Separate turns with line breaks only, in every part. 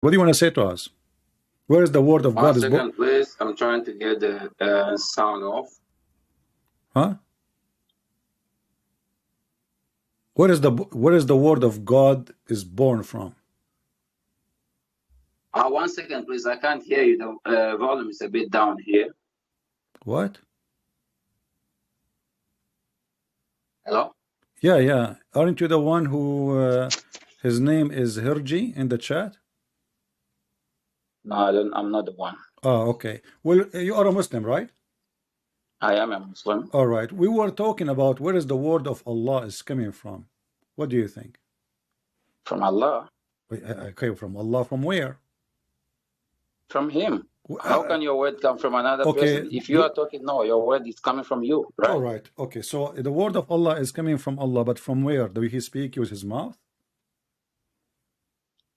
What do you want to say to us? Where is the word of God
One
is born?
second, please. I'm trying to get the sound off.
Huh? Where is the word of God is born from?
1 second, please. I can't hear you. The volume is a bit down here.
What?
Hello?
Yeah. Aren't you the one who his name is Hirji in the chat?
No, I'm not the one.
Oh, okay. Well, you are a Muslim, right?
I am a Muslim.
All right. We were talking about where is the word of Allah is coming from. What do you think?
From Allah.
Okay, from Allah, from where?
From Him. How can your word come from another person? If you are talking, no, your word is coming from you, right?
All right. Okay, so the word of Allah is coming from Allah, but from where? Do He speak use His mouth?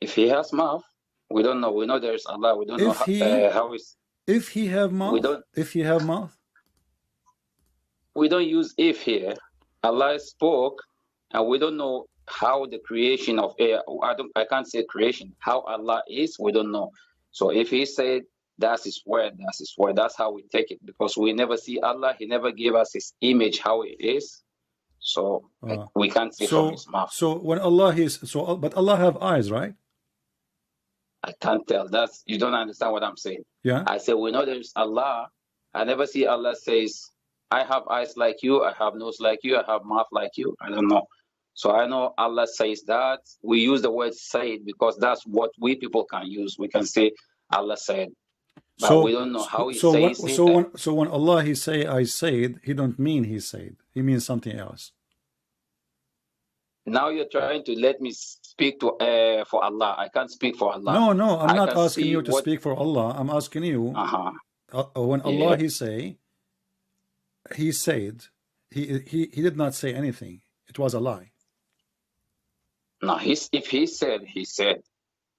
If He has mouth, we don't know. We know there is Allah. We don't know how is.
If He have mouth?
We don't.
If He have mouth?
We don't use if here. Allah spoke, and we don't know how the creation of air. I can't say creation. How Allah is, we don't know. So if He said that's His word, that's His word. That's how we take it, because we never see Allah. He never gave us His image how it is. So we can't see from His mouth.
So when Allah but Allah have eyes, right?
I can't tell. You don't understand what I'm saying.
Yeah.
I say we know there is Allah. I never see Allah says, I have eyes like you, I have nose like you, I have mouth like you. I don't know. So I know Allah says that. We use the word said because that's what we people can use. We can say Allah said. But we don't know how He says it.
So when Allah He say I said, He don't mean He said. He means something else.
Now you're trying to let me speak to for Allah. I can't speak for Allah.
No, I'm not asking you to speak for Allah. I'm asking you when Allah He say, He said, he did not say anything. It was a lie.
No, if He said, He said.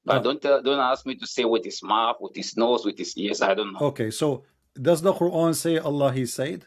But don't ask me to say with His mouth, with His nose, with His ears. I don't know.
Okay, so does the Quran say Allah He said?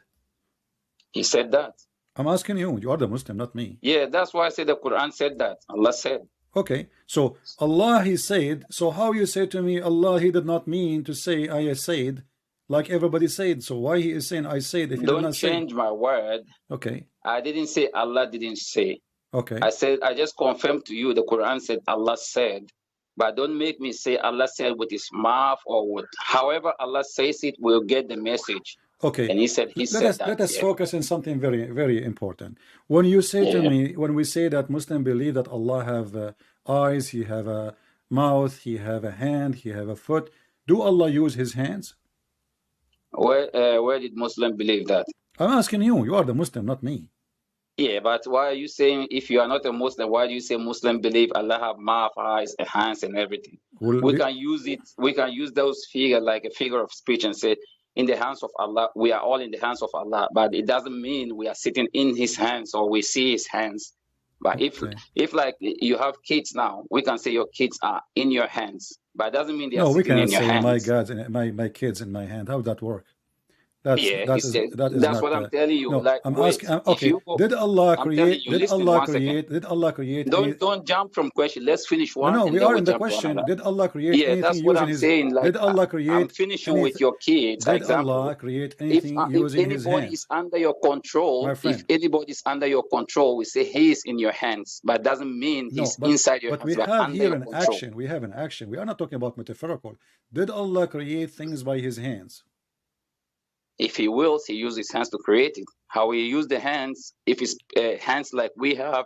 He said that.
I'm asking you. You are the Muslim, not me.
Yeah, that's why I said the Quran said that. Allah said.
Okay, so Allah He said. So how you say to me Allah He did not mean to say I said, like everybody said? So why He is saying I said if He did not say?
Don't change my word.
Okay.
I didn't say Allah didn't say.
Okay.
I said I just confirmed to you the Quran said Allah said. But don't make me say Allah said with His mouth or with however Allah says it, we'll get the message.
Okay.
And He said
let us focus on something very, very important. When you say to me, when we say that Muslims believe that Allah have eyes, He have a mouth, He have a hand, He have a foot, do Allah use His hands?
Where did Muslim believe that?
I'm asking you. You are the Muslim, not me.
Yeah, but why are you saying if you are not a Muslim, why do you say Muslim believe Allah have mouth, eyes, and hands and everything? Well, we can use it. We can use those figures like a figure of speech and say, in the hands of Allah, we are all in the hands of Allah. But it doesn't mean we are sitting in His hands or we see His hands. But if like you have kids now, we can say your kids are in your hands. But it doesn't mean they are sitting in your hands.
No, we cannot say my kids in my hand. How would that work? That's
what I'm telling you.
No,
like,
I'm asking. Okay, did Allah create? Did Allah create?
Don't jump from question. Let's finish one.
No, we are in the question. Did Allah create anything
that's what
using
I'm saying. Like,
did Allah create?
I'm finishing with your kids.
Did Allah create anything using His hands?
If anybody is under your control, if anybody is under your control, we say He is in your hands, but doesn't mean He's inside your hands.
But we have here an action. We have an action. We are not talking about metaphorical. Did Allah create things by His hands?
If He wills, He uses His hands to create it. How He use the hands, if it's hands like we have,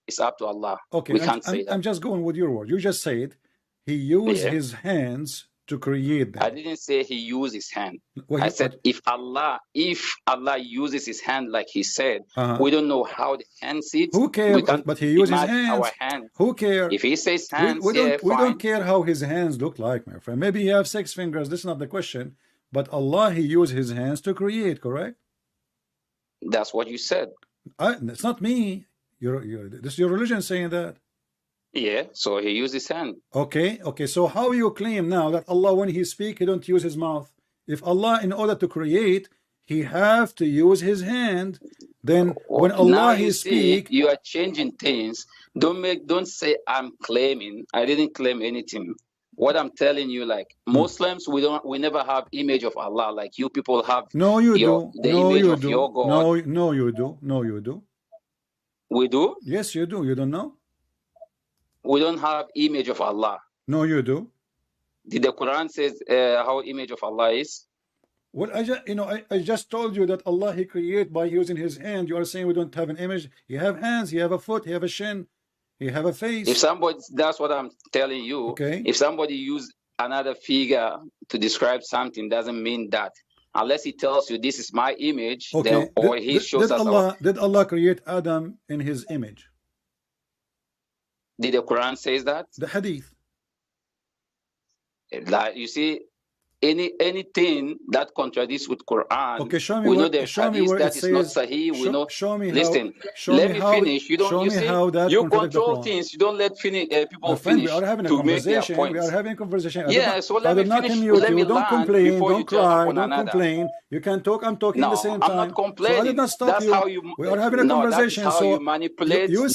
it's up to Allah.
Okay,
we can't say that.
I'm just going with your word. You just said He used His hands to create them.
I didn't say He used His hand. I said if Allah uses His hand like He said, we don't know how the hand sits.
Who cares? But He uses His hands.
Our hands.
Who cares?
If He says hands,
we don't care how His hands look like, my friend. Maybe He have 6 fingers. This is not the question. But Allah, He used His hands to create, correct?
That's what you said.
It's not me. This is your religion saying that.
Yeah, so He used His hand.
Okay. So how you claim now that Allah, when He speak, He don't use His mouth? If Allah, in order to create, He have to use His hand, then when Allah He speak,
you are changing things. Don't say I'm claiming. I didn't claim anything. What I'm telling you, like Muslims, we never have image of Allah like you people have.
No, you do.
The
no,
image
you
of
do.
your God.
No, you do. No, you do.
We do?
Yes, you do. You don't know?
We don't have image of Allah.
No, you do.
Did the Quran says how image of Allah is?
Well, I just told you that Allah He create by using His hand. You are saying we don't have an image. You have hands. You have a foot. You have a shin. You have a face.
If somebody, that's what I'm telling you.
Okay.
If somebody use another figure to describe something, doesn't mean that. Unless he tells you this is my image,
okay.
then, or he shows us.
Did Allah create Adam in His image?
Did the Quran says that?
The Hadith.
Like you see, anything that contradicts with Quran,
okay, show me
we
what,
know there's hadith that is not sahih. We know.
Show me
listen,
how,
let me finish. You don't.
Show
you
me
see,
how that
you control things. You don't let people
friend,
finish.
We are having a conversation. We are having a conversation.
Yeah, so let me finish. Let me
don't complain. Don't cry. Don't
another.
Complain. You can talk. I'm talking at the same time.
I'm not complaining.
So I did not stop
that's
you.
How you.
We are having a conversation.
That's how
so
you manipulate.
You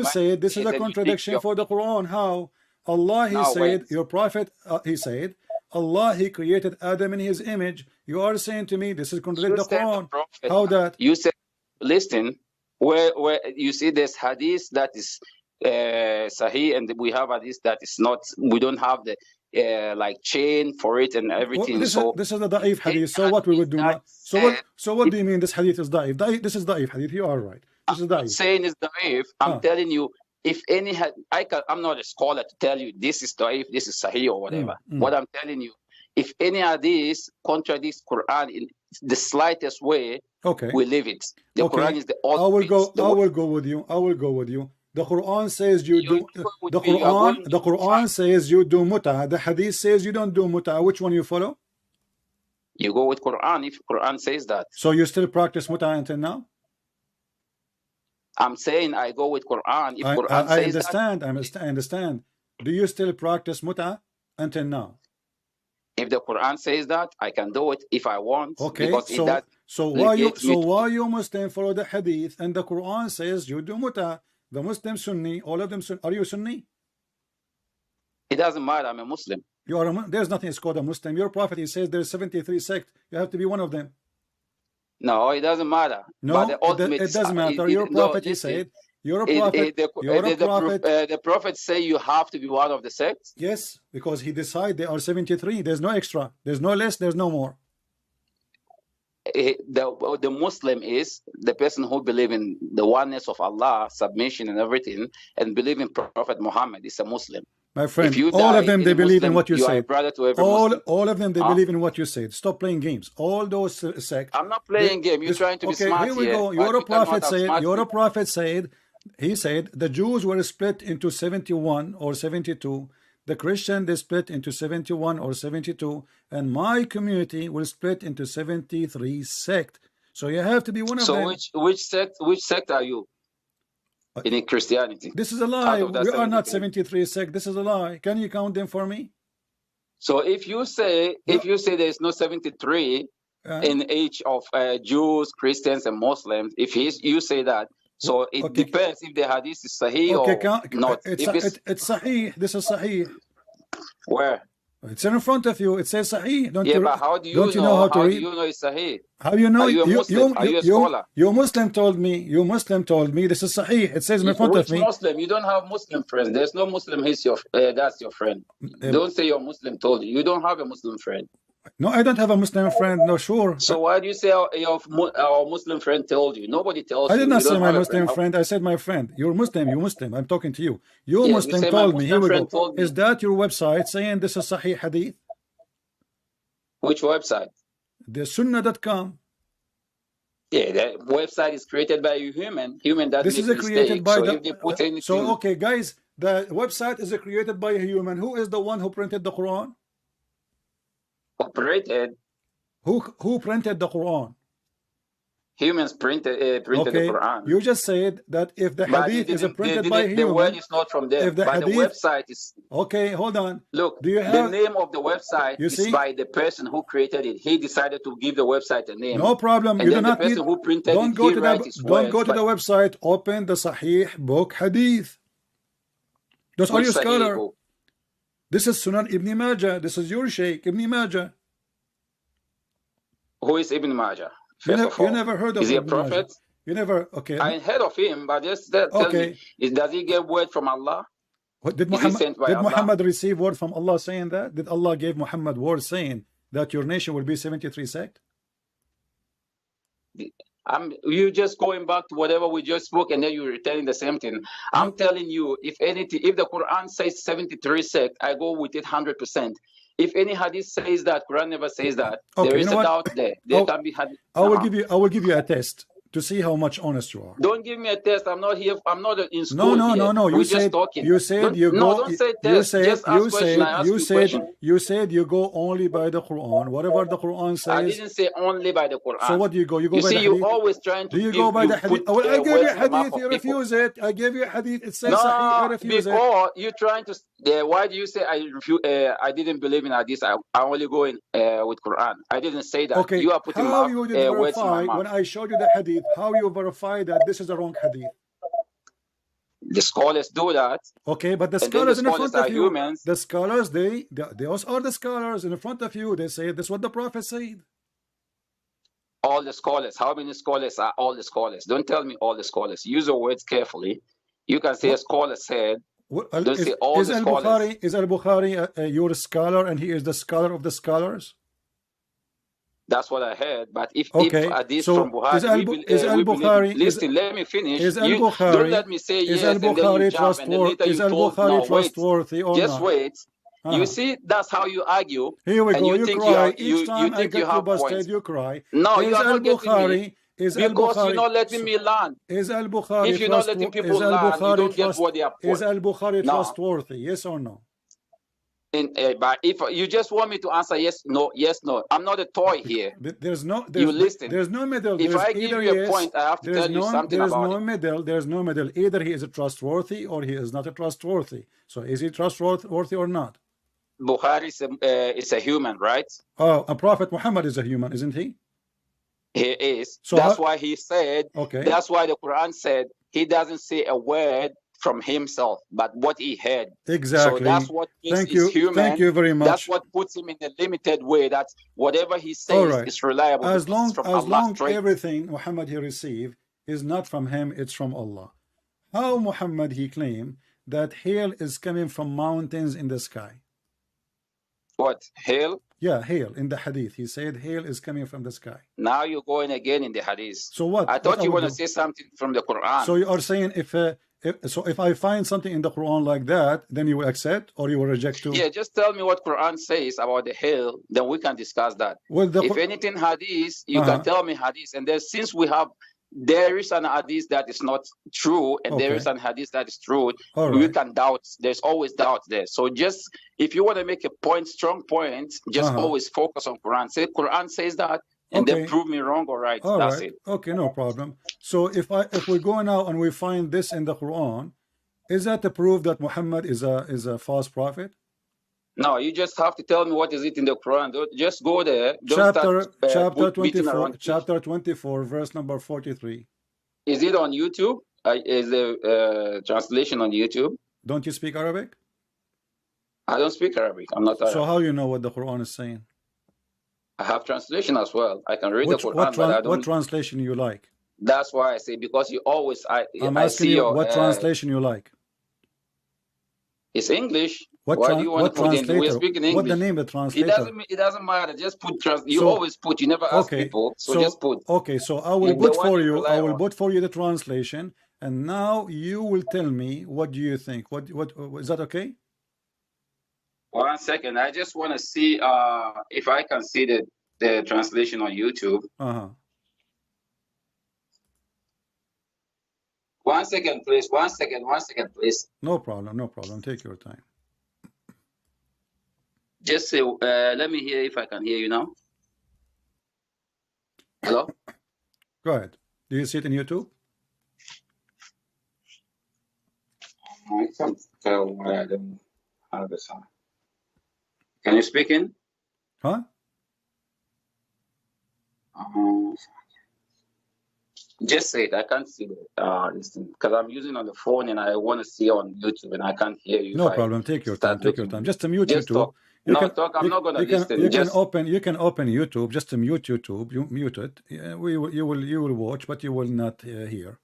said this is a contradiction for the Quran. How? Allah He said. Your Prophet He said. Allah He created Adam in His image. You are saying to me this is contradict the Quran. How that?
You said, listen, where you see this hadith that is sahih, and we have hadith that is not. We don't have the like chain for it and everything.
Well, this is the da'if hadith. So what we would do now? So what do you mean this hadith is da'if? This is da'if hadith. You are right. This is da'if.
I'm not saying it's da'if. I'm telling you. If any, I'm not a scholar to tell you this is da'if, this is sahih or whatever. What I'm telling you, if any of these contradicts Quran in the slightest way, we leave it. The Quran is the ultimate.
I will go with you. I will go with you. The Quran says you do. The Quran says you do muta. The Hadith says you don't do muta. Which one you follow?
You go with Quran if Quran says that.
So you still practice muta until now?
I'm saying I go with Quran. If Quran
I
says
understand.
that,
I understand. Do you still practice muta until now?
If the Quran says that, I can do it if I want.
Okay. So why you Muslim follow the Hadith and the Quran says you do muta? The Muslim Sunni, all of them. Are you Sunni?
It doesn't matter. I'm a Muslim.
You are. There's nothing is called a Muslim. Your Prophet He says there's 73 sects. You have to be one of them.
No, it doesn't matter.
No,
but the ultimate,
it doesn't matter. Your Prophet He said. You're a prophet.
The prophet say you have to be one of the sects.
Yes, because he decided there are 73. There's no extra. There's no less. There's no more.
The Muslim is the person who believe in the oneness of Allah, submission and everything, and believe in Prophet Muhammad is a Muslim.
My friend, all of them they believe in what you said. All of them they believe in what you said. Stop playing games. All those sects.
I'm not playing game. You're trying to be smart
here we go. Your prophet said. He said the Jews were split into 71 or 72. The Christian they split into 71 or 72, and my community will split into 73 sect. So you have to be one of them.
So which sect are you? In Christianity.
This is a lie. We are not 73 sect. This is a lie. Can you count them for me?
So if you say there is no 73 in each of Jews, Christians, and Muslims, if you say that. So it depends if the hadith is sahih or not.
It's sahih. This is sahih.
Where?
It's in front of you. It says sahih.
But how do you know? How do you know it's sahih?
How do you know?
Are you a Muslim? Are you a scholar?
Your Muslim told me. Your Muslim told me this is sahih. It says in front of me.
Muslim? You don't have Muslim friends. There's no Muslim. That's your friend. Don't say your Muslim told you. You don't have a Muslim friend.
No, I don't have a Muslim friend. No, sure.
So why do you say our Muslim friend told you? Nobody tells you.
I did not say my Muslim friend. I said my friend. You're Muslim. You Muslim. I'm talking to you. Your Muslim told me. Here we go. Is that your website saying this is Sahih Hadith?
Which website?
The Sunnah.com.
Yeah, that website is created by a human.
This is created by
so
okay, guys. The website is created by a human. Who is the one who printed the Quran?
Operated.
Who printed the Quran?
Humans printed the Quran.
You just said that if the hadith is printed by a human,
the word is not from there. But the website is.
Okay, hold on.
Look, the name of the website is by the person who created it. He decided to give the website a name.
No problem.
And
you do not
the person who printed
don't
it,
go to the website. Open the Sahih book Hadith. Are you scholar? This is Sunan Ibn Majah. This is your Sheikh Ibn Majah.
Who is Ibn Majah?
You never heard of
is he a
Ibn
prophet?
Majah? You never, okay.
I heard of him, but just tell me, does he get word from Allah?
What, did Muhammad receive word from Allah saying that? Did Allah give Muhammad word saying that your nation will be 73 sect?
You just going back to whatever we just spoke, and then you're retelling the same thing. I'm telling you, if anything, if the Quran says 73 sect, I go with it 100%. If any hadith says that, Quran never says that. Okay, there is a doubt there. There can be hadith. I
will give you a test to see how much honest you are.
Don't give me a test. I'm not here. I'm not in school. No.
You said you go.
Don't say test.
You said you go only by the Quran. Whatever the Quran says.
I didn't say only by the Quran.
So what do you go? You go by the hadith.
You're always trying to.
Do you go by the hadith? Well, I gave you a hadith. You refuse it. I gave you a hadith. It says Sahih. I refuse it.
Before you're trying to. Why do you say I refuse? I didn't believe in hadith. I only go in with Quran. I didn't say that.
Okay.
You are putting
how you did verify when I showed you the hadith? How you verify that this is a wrong hadith?
The scholars do that.
Okay, but the scholars in front of you, the scholars, they are the scholars in front of you. They say this is what the Prophet said.
All the scholars. How many scholars are all the scholars? Don't tell me all the scholars. Use your words carefully. You can say a scholar said. Don't say all the scholars.
Is Al-Bukhari your scholar and he is the scholar of the scholars?
That's what I heard. But if hadith from Bukhari, listen, let me finish. Don't let me say yes and then you jump and then later you told no,
trustworthy or
just
not?
wait. You see, that's how you argue.
Here we go. You cry.
You think you have
busted,
points.
You cry.
No, you are not getting me.
Because
you're not letting me learn.
Is Al-Bukhari
if you're not letting people learn, you don't get what they are.
Is Al-Bukhari trustworthy? Yes or no?
But if you just want me to answer yes, no, I'm not a toy here.
There's no middle.
If I give you a point, I have to tell you something about it.
There's no middle. Either he is a trustworthy or he is not a trustworthy. So is he trustworthy or not?
Bukhari is a human, right?
Oh, a Prophet Muhammad is a human, isn't he?
He is. So that's why he said. Okay. That's why the Quran said he doesn't say a word from himself, but what he heard.
Exactly.
So that's what makes him human.
Thank you very much.
That's what puts him in a limited way. That's whatever he says is reliable.
As long everything Muhammad he received is not from him, it's from Allah. How Muhammad he claimed that hail is coming from mountains in the sky?
What, hail?
Yeah, hail in the hadith. He said hail is coming from the sky.
Now you're going again in the hadith.
So what?
I thought you were going to say something from the Quran.
So you are saying if I find something in the Quran like that, then you will accept or you will reject too?
Yeah, just tell me what Quran says about the hail, then we can discuss that.
Well,
if anything hadith, you can tell me hadith. And then since there is an hadith that is not true, and there is an hadith that is true, we can doubt. There's always doubt there. So just, if you want to make a point, strong point, just always focus on Quran. Say Quran says that, and then prove me wrong or right. That's it.
Okay, no problem. So if we go now and we find this in the Quran, is that the proof that Muhammad is a false prophet?
No, you just have to tell me what is it in the Quran. Just go there.
Chapter 24, verse number 43.
Is it on YouTube? Is the translation on YouTube?
Don't you speak Arabic?
I don't speak Arabic. I'm not Arabic.
So how you know what the Quran is saying?
I have translation as well. I can read the Quran, but I don't.
What translation you like?
That's why I say, because you always.
I'm asking you what translation you like.
It's English. Why do you want to put in? We're speaking English.
What's the name of the translator?
It doesn't matter. Just put You always put. You never ask people. So just put.
Okay, so I will put for you. I will put for you the translation, and now you will tell me what do you think. What is that okay?
1 second. I just want to see if I can see the translation on YouTube. 1 second, please. 1 second. 1 second, please.
No problem. No problem. Take your time.
Just say, let me hear if I can hear you now. Hello?
Go ahead. Do you see it in YouTube?
I can't tell why I don't have the sound. Can you speak in?
Huh?
Just say it. I can't see the because I'm using on the phone and I want to see on YouTube and I can't hear you.
No problem. Take your time. Take your time. Just to mute
Just
YouTube.
Talk. Talk. I'm not gonna listen.
You can open YouTube. Just to mute YouTube. You mute it. You will watch, but you will not hear.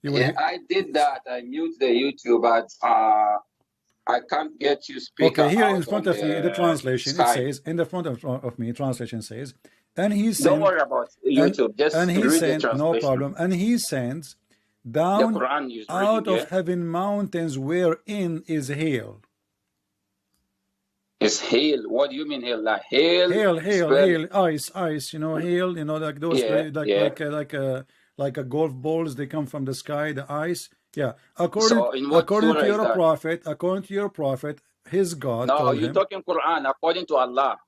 I did that. I mute the YouTube, but I can't get you speaker.
Okay, here in front of me, the translation
Skype.
It says in the front of me, translation says, and he sent.
Don't worry about YouTube. Just
and he
read
sent,
the translation.
no problem. And he sends down out of heaven mountains wherein is hail.
Is hail? What do you mean hail? Like hail?
Hail, ice. You know, hail. You know, like those, like a golf balls. They come from the sky. The ice. Yeah. According to your prophet, his God.
No, you're talking Quran. According to Allah.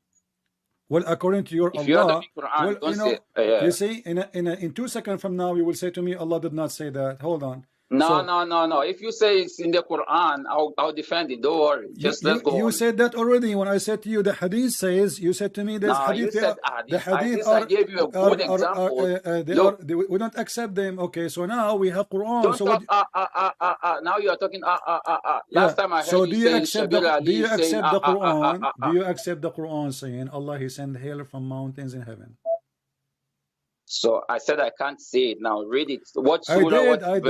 Well, according to your
if
Allah,
you are the Quran,
well, you know, you see, in 2 seconds from now, you will say to me, Allah did not say that. Hold on.
No. If you say it's in the Quran, I'll defend it. Don't worry. Just let's go.
You said that already when I said to you the hadith says. You said to me there's hadith.
You said
the hadith
I gave you a good example.
We don't accept them. Okay, so now we have Quran.
Don't
so
now you are talking Last time I heard
so
do you accept the
Quran? Do you accept the Quran saying Allah He sent hail from mountains in heaven?
So I said I can't say it now. Read it. What
surah? I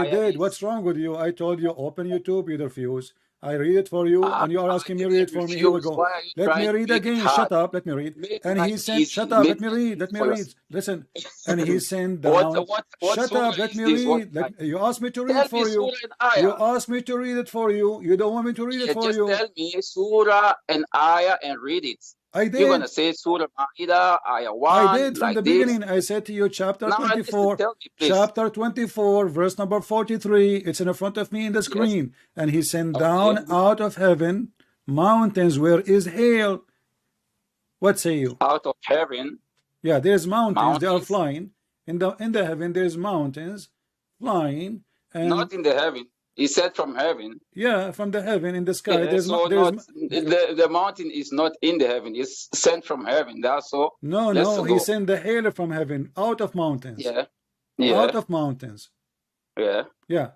did. What's wrong with you? I told you open YouTube. You refuse. I read it for you, and you are asking me read it for me. Here we go. Let me read again. Shut up. Let me read. And he sent. Shut up. Let me read. Let me read. Listen. And he sent down. Shut up. Let me read. You asked me to read it for you. You asked me to read it for you. You don't want me to read it for you.
Just tell me surah and ayah and read it.
I did.
You're going to say Surah Ma'idah, Ayah 1.
I did from the beginning. I said to you, chapter 24, chapter 24, verse number 43. It's in front of me in the screen. Yes. And he sent down out of heaven mountains where is hail. What say you?
Out of heaven?
Yeah, there's mountains. They are flying. In the heaven, there's mountains flying. And
not in the heaven. He said from heaven.
Yeah, from the heaven in the sky.
The mountain is not in the heaven. It's sent from heaven. That's so.
No. He sent the hail from heaven out of mountains.
Yeah.
Out of mountains.
Yeah.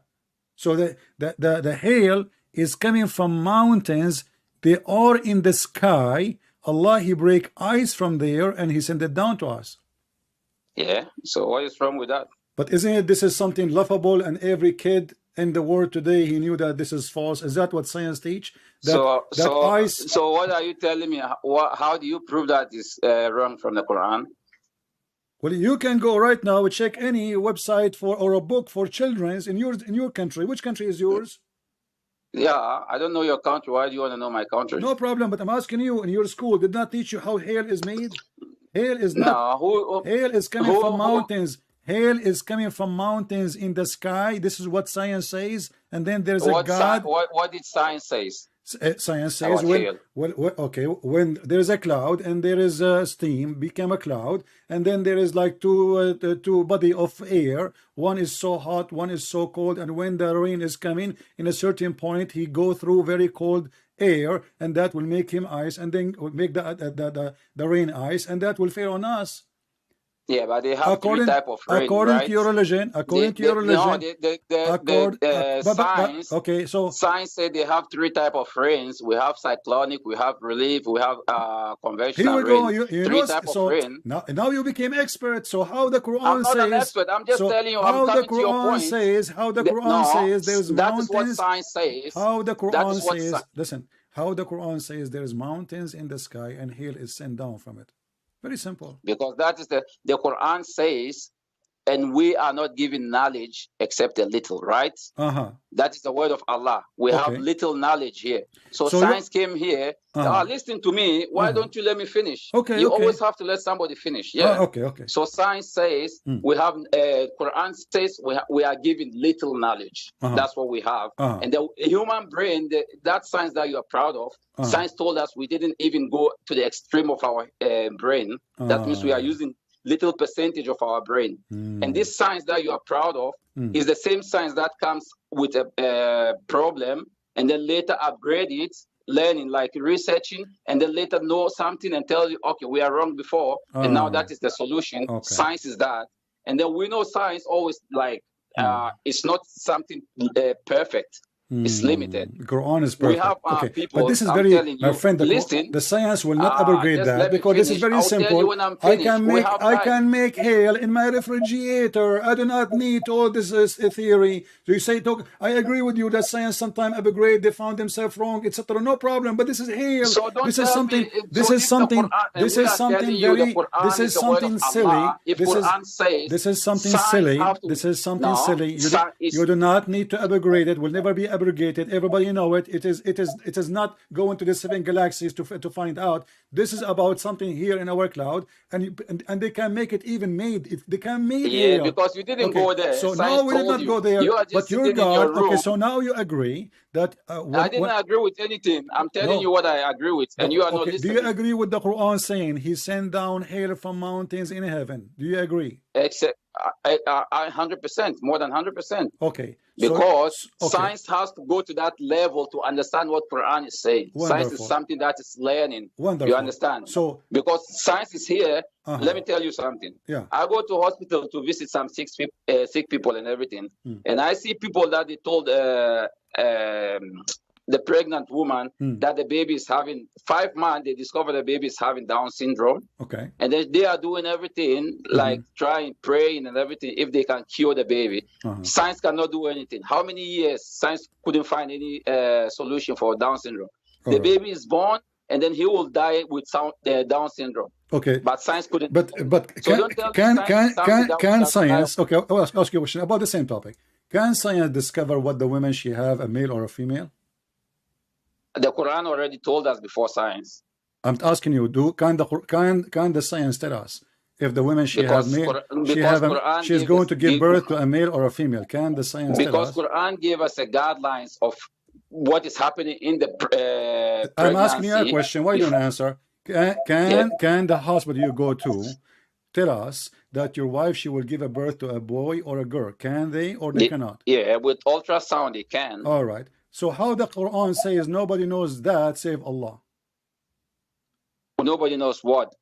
So the hail is coming from mountains. They are in the sky. Allah He break ice from there and He sent it down to us.
Yeah. So what is wrong with that?
But isn't it? This is something laughable, and every kid in the world today, he knew that this is false. Is that what science teach?
So what are you telling me? How do you prove that is wrong from the Quran?
Well, you can go right now and check any website or a book for children in your country. Which country is yours?
Yeah, I don't know your country. Why do you want to know my country?
No problem, but I'm asking you, in your school, did not teach you how hail is made? Hail is not. Hail is coming from mountains. Hail is coming from mountains in the sky. This is what science says. And then there's a God.
What did science say?
Science says when there's a cloud and there is steam become a cloud, and then there is like two body of air. One is so hot, one is so cold, and when the rain is coming in a certain point, he go through very cold air, and that will make him ice, and then will make the rain ice, and that will fall on us.
Yeah, but they have three type of rain,
according
right?
to your religion,
science said they have three type of rains. We have cyclonic, we have relief, we have conventional rain. Three type of rain.
Now you became expert. So how the Quran says?
I'm not an expert. I'm just telling you.
How the Quran says? How the Quran says there's mountains?
That is what science says.
How the Quran says? Listen. How the Quran says there's mountains in the sky and hail is sent down from it. Very simple.
Because that is the Quran says, and we are not given knowledge except a little, right? That is the word of Allah. We have little knowledge here. So science came here. Listen to me. Why don't you let me finish? You always have to let somebody finish. Yeah. So science says we have. Quran says we are given little knowledge. That's what we have. And the human brain, that science that you are proud of, science told us we didn't even go to the extreme of our brain. That means we are using little percentage of our brain. And this science that you are proud of is the same science that comes with a problem and then later upgrade it, learning, like researching, and then later know something and tell you, okay, we are wrong before, and now that is the solution. Science is that. And then we know science always like it's not something perfect. It's limited.
Quran is perfect.
We have
okay,
people.
but this is
I'm
very,
telling
my
you,
friend.
listen.
The science will not abrogate
Just
that
let me
because this is
finish.
very
I'll tell you
simple.
when I'm
I
finished.
can make hail in my refrigerator. I do not need all this theory. So you say, I agree with you that science sometimes abrogate. They found themselves wrong, etc. No problem. But this is hail.
So don't
This
tell
is something.
me.
This
So
is
if
something.
the Quran,
This
we
is
are
something
telling you
very.
the Quran
This
is
is
the word
something
of
silly.
Allah. If Quran says
This is something
science
silly.
have to,
This is something
no,
silly. You do not need to abrogate it. Will never be abrogated. Everybody know it. It is not going to the 7 galaxies to find out. This is about something here in our cloud, and they can make it even made. They can make
yeah,
it.
because you didn't go there.
So
Science
now we did
told
not go there.
You are just
But your
sitting in your
God.
room.
Okay, so now you agree that
I didn't agree with anything. I'm telling you what I agree with, and you are not listening.
Do you agree with the Quran saying He sent down hail from mountains in heaven? Do you agree?
Except I 100%, more than 100%.
Okay.
Because science has to go to that level to understand what Quran is saying.
Wonderful.
Science is something that is learning.
Wonderful.
You understand?
So
because science is here, let me tell you something.
Yeah.
I go to hospital to visit some sick people and everything, and I see people that they told the pregnant woman that the baby is having 5 months. They discover the baby is having Down syndrome.
Okay.
And then they are doing everything, like trying, praying and everything, if they can cure the baby. Science cannot do anything. How many years science couldn't find any solution for Down syndrome? The baby is born, and then he will die with Down syndrome.
Okay.
But science couldn't.
But
so
can science? Okay, I'll ask you a question about the same topic. Can science discover what the women she have, a male or a female?
The Quran already told us before science.
I'm asking you, can the science tell us if the women she has male, she's going to give birth to a male or a female? Can the science tell us?
Because Quran gave us a guidelines of what is happening in the pregnancy.
I'm asking you a question. Why don't you answer? Can the hospital you go to tell us that your wife, she will give a birth to a boy or a girl? Can they or they cannot?
Yeah, with ultrasound they can.
All right. So how the Quran says nobody knows that save Allah?
Nobody knows what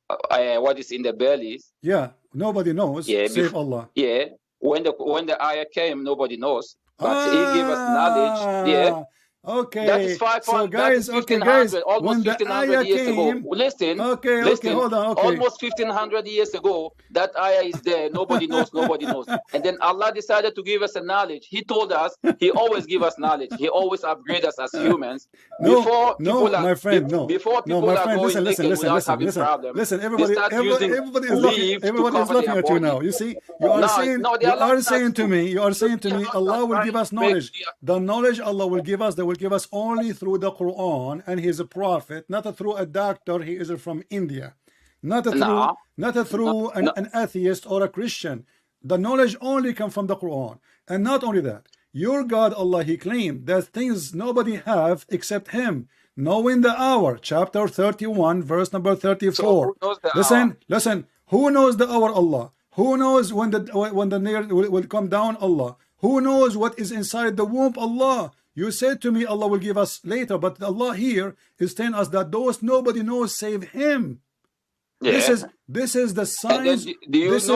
is in the bellies.
Yeah, nobody knows save Allah.
Yeah, when the ayah came, nobody knows. But He gave us knowledge. Yeah.
Okay.
That is 500.
So guys,
almost 1500 years ago. Listen.
Okay, hold on. Okay.
Almost 1500 years ago, that ayah is there. Nobody knows. Nobody knows. And then Allah decided to give us a knowledge. He told us. He always give us knowledge. He always upgrade us as humans. Before people are going problem.
Listen, everybody is laughing at you now. You see, you are saying to me, Allah will give us knowledge. The knowledge Allah will give us, they will give us only through the Quran, and He is a prophet, not through a doctor. He is from India, not through an atheist or a Christian. The knowledge only comes from the Quran. And not only that, your God Allah, He claimed that things nobody have except Him, knowing the hour. Chapter 31 verse number 34. Listen, who knows the hour? Allah. Who knows when the near will come down? Allah. Who knows what is inside the womb? Allah. You said to me Allah will give us later, but Allah here is telling us that those nobody knows save Him. Yeah. This is the signs. This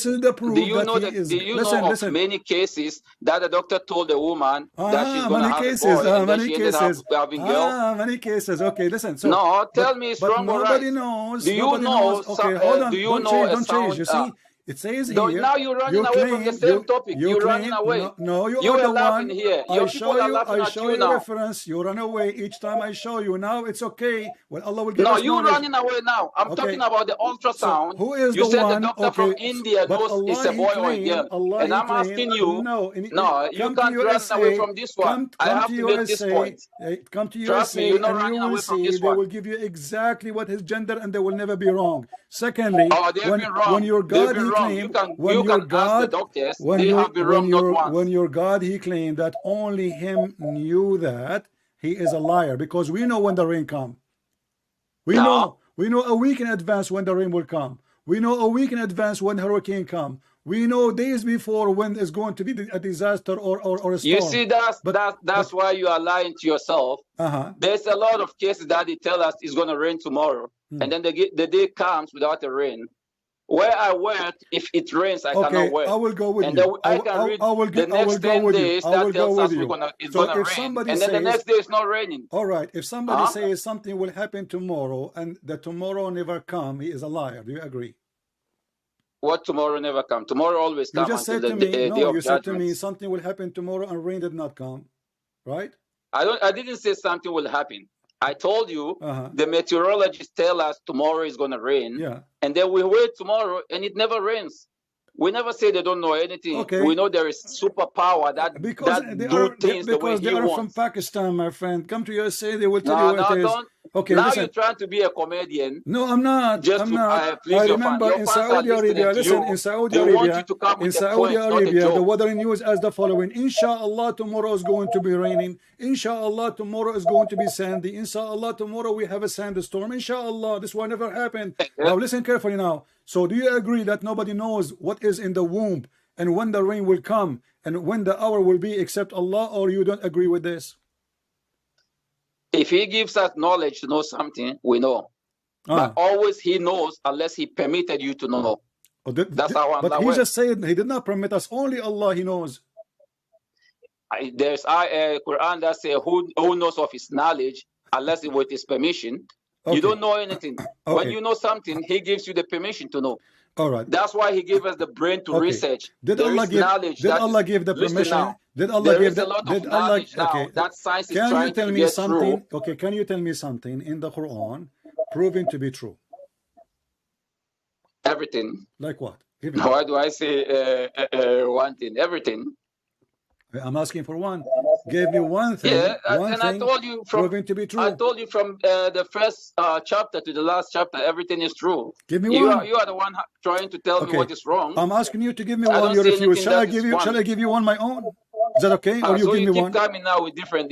is the proof that He is.
Do you know of many cases that the doctor told the woman that she's going to have a boy, and then she ended up having girls?
Many cases. Okay, listen. So,
no, tell me it's wrong or right.
Nobody knows.
Do you know?
Okay, hold on.
Do you know?
Don't change. You see. It says here.
Now you're running away from the same topic. You're running away.
No, you are the one. Here. I show you reference. You run away each time I show you. Now it's okay. Well, Allah will give us knowledge.
No, you're running away now. I'm talking about the ultrasound.
So who is
you
the
said
one?
The doctor from India knows it's a boy or a girl. And I'm asking you. No, you can't run away from this one. I have to make this point.
Come to USA and you will see they will give you exactly what his gender, and they will never be wrong. Secondly, when your God He claimed, when your God He claimed that only Him knew that, He is a liar, because we know when the rain come. We know a week in advance when the rain will come. We know a week in advance when hurricane come. We know days before when there's going to be a disaster or a storm.
You see, that's why you are lying to yourself. There's a lot of cases that they tell us it's going to rain tomorrow, and then the day comes without the rain. where I work, if it rains, I cannot work.
I will go with
and
you.
I can read the next 10 days that tells us it's gonna rain, and then the next day it's not raining.
All right, if somebody says something will happen tomorrow and the tomorrow never come, he is a liar. Do you agree?
What tomorrow never come? Tomorrow always comes.
You just said to me, no, you said to me something will happen tomorrow and rain did not come, right?
I didn't say something will happen. I told you the meteorologists tell us tomorrow is going to rain, and then we wait tomorrow and it never rains. We never say they don't know anything. We know there is superpower that do things the way he wants. Because they are
from Pakistan, my friend. Come to USA, they will tell you what it is.
Okay, now you're trying to be a comedian.
No, I'm not.
I'm
not. I remember in Saudi Arabia, listen, in Saudi Arabia, the weather news as the following: Inshallah, tomorrow is going to be raining. Inshallah, tomorrow is going to be sandy. Inshallah, tomorrow we have a sandstorm. Inshallah, this will never happen. Now listen carefully now. So do you agree that nobody knows what is in the womb and when the rain will come and when the hour will be except Allah, or you don't agree with this?
If he gives us knowledge to know something, we know. But always he knows unless he permitted you to know. That's how I'm.
But he just said he did not permit us. Only Allah he knows.
There's a Quran that says who knows of his knowledge unless with his permission. You don't know anything. When you know something, he gives you the permission to know.
All right.
That's why he gave us the brain to research.
Did Allah give the permission? Did Allah give the knowledge? Okay.
That science is trying to get through.
Okay, can you tell me something in the Quran proven to be true?
Everything.
Like what?
Why do I say one thing? Everything.
I'm asking for one. Give me one thing.
I told you from
proven to be true.
I told you from the first chapter to the last chapter, everything is true.
Give me one.
You are the one trying to tell me what is wrong.
I'm asking you to give me one. You refuse. Shall I give you one my own? Is that okay? Or you
so
give me
keep
one?
Coming now with different.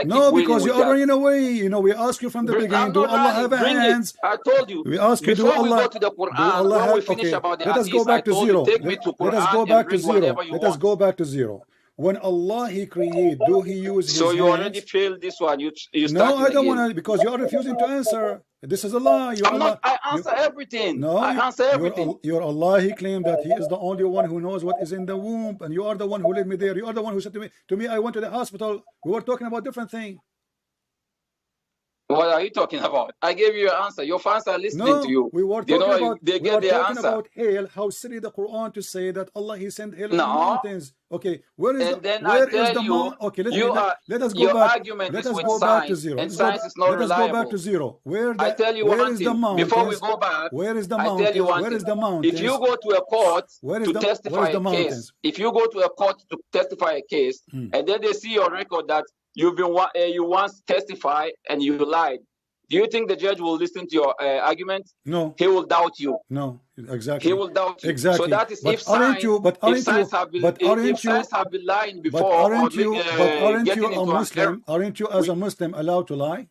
No, because you're running away. You know, we ask you from the beginning. Do Allah have hands?
I told you.
We ask you. Do
Before
Allah?
We go to the Quran, when we finish about the
let us go back to zero.
Let us go back to zero.
Let us go back to zero. When Allah he create, do he use his
So you
hands?
already failed this one. You
no, I don't want to, because you are refusing to answer. This is a lie.
I answer everything.
No,
I answer everything.
Your Allah, he claimed that he is the only one who knows what is in the womb, and you are the one who led me there. You are the one who said to me, I went to the hospital. We were talking about different things.
What are you talking about? I gave you your answer. Your fans are listening to you.
We were talking about hail. How silly the Quran to say that Allah he sent hail on the mountains. Okay, where is the mountain? Okay, let us go back. Let us go back to zero. Let us go back to zero. Where is the mountain?
Before we go back,
where is the mountain? Where is the mountain?
If you go to a court to testify a case, if you go to a court to testify a case, and then they see your record that you once testified and you lied, do you think the judge will listen to your argument?
No.
He will doubt you.
No, exactly.
He will doubt you.
Exactly.
So that is
if science have
been lying before.
Aren't you a Muslim? Aren't you as a Muslim allowed to lie?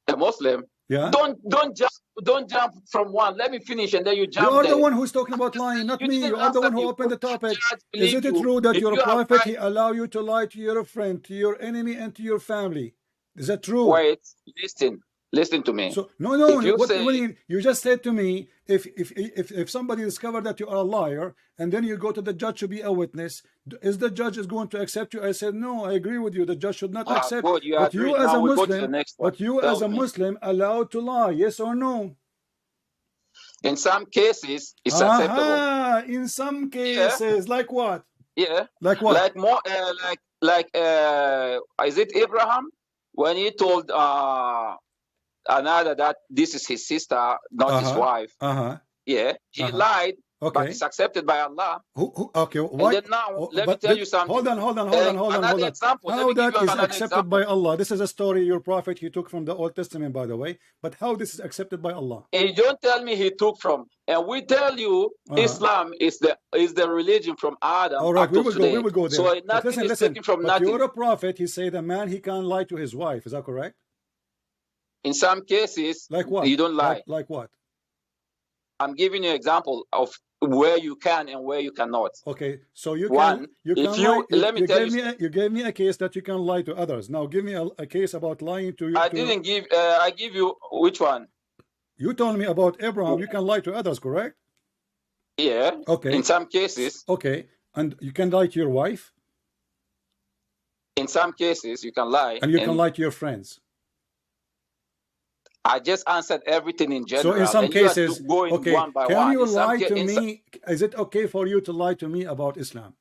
A Muslim?
Yeah.
Don't jump from one. Let me finish and then you jump.
You are the one who's talking about lying, not me. You are the one who opened the topic. Is it true that your prophet he allow you to lie to your friend, to your enemy, and to your family? Is that true?
Wait, listen to me.
So no, you just said to me, if somebody discovered that you are a liar, and then you go to the judge to be a witness, is the judge is going to accept you? I said no, I agree with you. The judge should not accept.
But you
as a Muslim, allowed to lie? Yes or no?
In some cases, it's acceptable.
In some cases, like what?
Yeah.
Like what?
Like more, is it Abraham? When he told another that this is his sister, not his wife. Yeah, he lied, but it's accepted by Allah.
Okay,
why? And then now, let me tell you something.
Hold on. How that is accepted by Allah? This is a story your prophet he took from the Old Testament, by the way. But how this is accepted by Allah?
And you don't tell me he took from. And we tell you Islam is the religion from Adam.
All right, we will go there.
So nothing is taken from nothing.
You're a prophet. He said a man he can't lie to his wife. Is that correct?
In some cases,
like what?
You don't lie.
Like what?
I'm giving you an example of where you can and where you cannot.
Okay, so you can. You gave me a case that you can lie to others. Now give me a case about lying to you.
I didn't give. I give you which one?
You told me about Abraham. You can lie to others, correct?
Yeah.
Okay.
In some cases.
Okay. And you can lie to your wife?
In some cases, you can lie.
And you can lie to your friends?
I just answered everything in general.
So in some cases,
going
okay,
one by
can
one.
you lie to me? Is it okay for you to lie to me about Islam?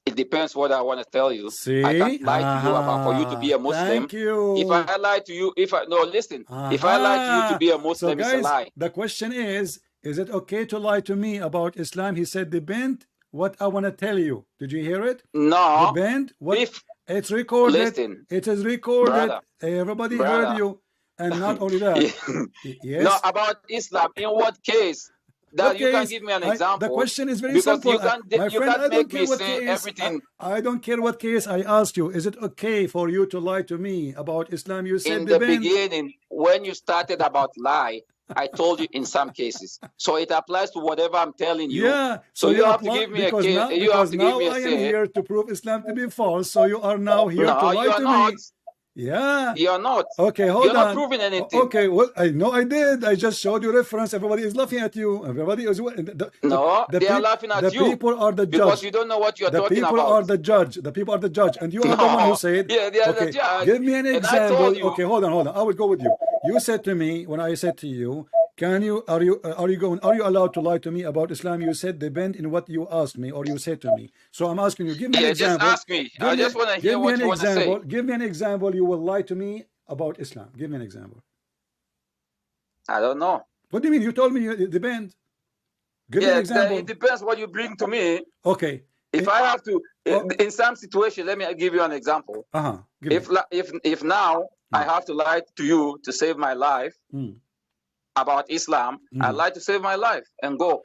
It depends what I want to tell you.
See?
I can't lie to you about for you to be a Muslim.
Thank you.
If I lie to you, if I lie to you to be a Muslim,
so guys,
it's a lie.
The question is it okay to lie to me about Islam? He said, depend what I want to tell you. Did you hear it?
No.
Depend what
If
it's recorded.
Listen,
it is recorded.
Brother,
Everybody heard you. And not only that. Yes.
No, about Islam. In what case? That you can give me an example.
The question is very simple. My friend, I don't care what case.
Everything.
I don't care what case I asked you. Is it okay for you to lie to me about Islam? You said
in the beginning, when you started about lie, I told you in some cases. So it applies to whatever I'm telling you.
Yeah.
So you have to give me a case. You have to give me a
I am here to prove Islam to be false. So you are now here to lie to me. Yeah.
You're not.
Okay, hold on.
You're not proving anything.
Okay, well, I know I did. I just showed you reference. Everybody is laughing at you. Everybody is.
They are laughing at you.
The people are the judge.
Because you don't know what you're talking about.
The people are the judge. The people are the judge. And you are the one who said.
Yeah, they are the judge.
Give me an example. Okay, hold on. I will go with you. You said to me, when I said to you, are you allowed to lie to me about Islam? You said depend in what you asked me or you said to me. So I'm asking you, give me an example.
Just ask me. I just want to hear what you want to say.
Give me an example. You will lie to me about Islam. Give me an example.
I don't know.
What do you mean? You told me it depends. Give me an example.
It depends what you bring to me.
Okay.
If I have to, in some situation, let me give you an example. If now I have to lie to you to save my life about Islam, I lie to save my life and go.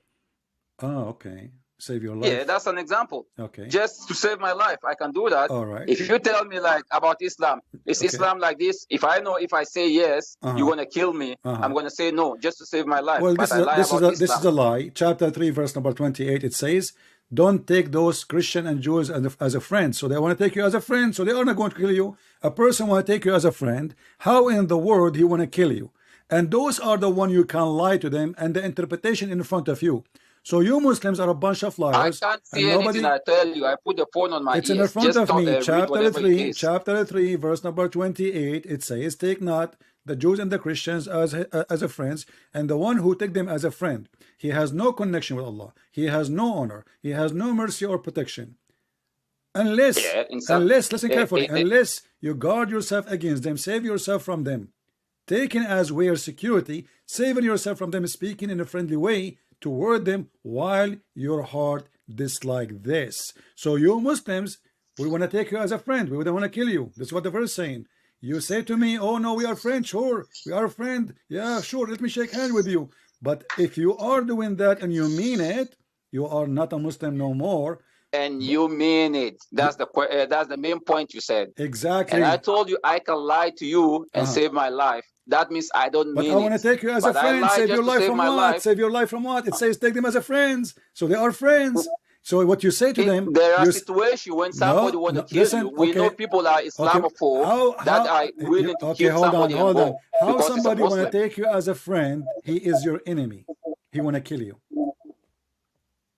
Oh, okay. Save your life.
Yeah, that's an example.
Okay.
Just to save my life, I can do that.
All right.
If you tell me like about Islam, is Islam like this? If I know if I say yes, you're gonna kill me. I'm gonna say no, just to save my life.
Well, this is a lie. Chapter 3, verse number 28. It says, "Don't take those Christian and Jews as a friend." So they want to take you as a friend. So they are not going to kill you. A person want to take you as a friend. How in the world he want to kill you? And those are the one you can lie to them and the interpretation in front of you. So you Muslims are a bunch of liars.
I can't see anything. I tell you, I put the phone on my ears.
It's in front of me. Chapter 3, verse number 28. It says, "Take not the Jews and the Christians as a friends, and the one who take them as a friend, he has no connection with Allah. He has no honor. He has no mercy or protection. Unless listen carefully, unless you guard yourself against them, save yourself from them, taken as way or security, saving yourself from them, speaking in a friendly way toward them, while your heart dislike this." So you Muslims, we want to take you as a friend. We don't want to kill you. That's what the verse is saying. You say to me, "Oh no, we are friends." Sure, we are a friend. Yeah, sure, let me shake hands with you. But if you are doing that and you mean it, you are not a Muslim no more.
And you mean it. That's the main point you said.
Exactly.
And I told you I can lie to you and save my life. That means I don't mean it.
But I want to take you as a friend. Save your life from what? Save your life from what? It says take them as a friends. So they are friends. So what you say to them,
there are situations when somebody want to kill you. We know people are Islamophobes that are willing to kill somebody.
Hold on. How somebody want to take you as a friend? He is your enemy. He want to kill you.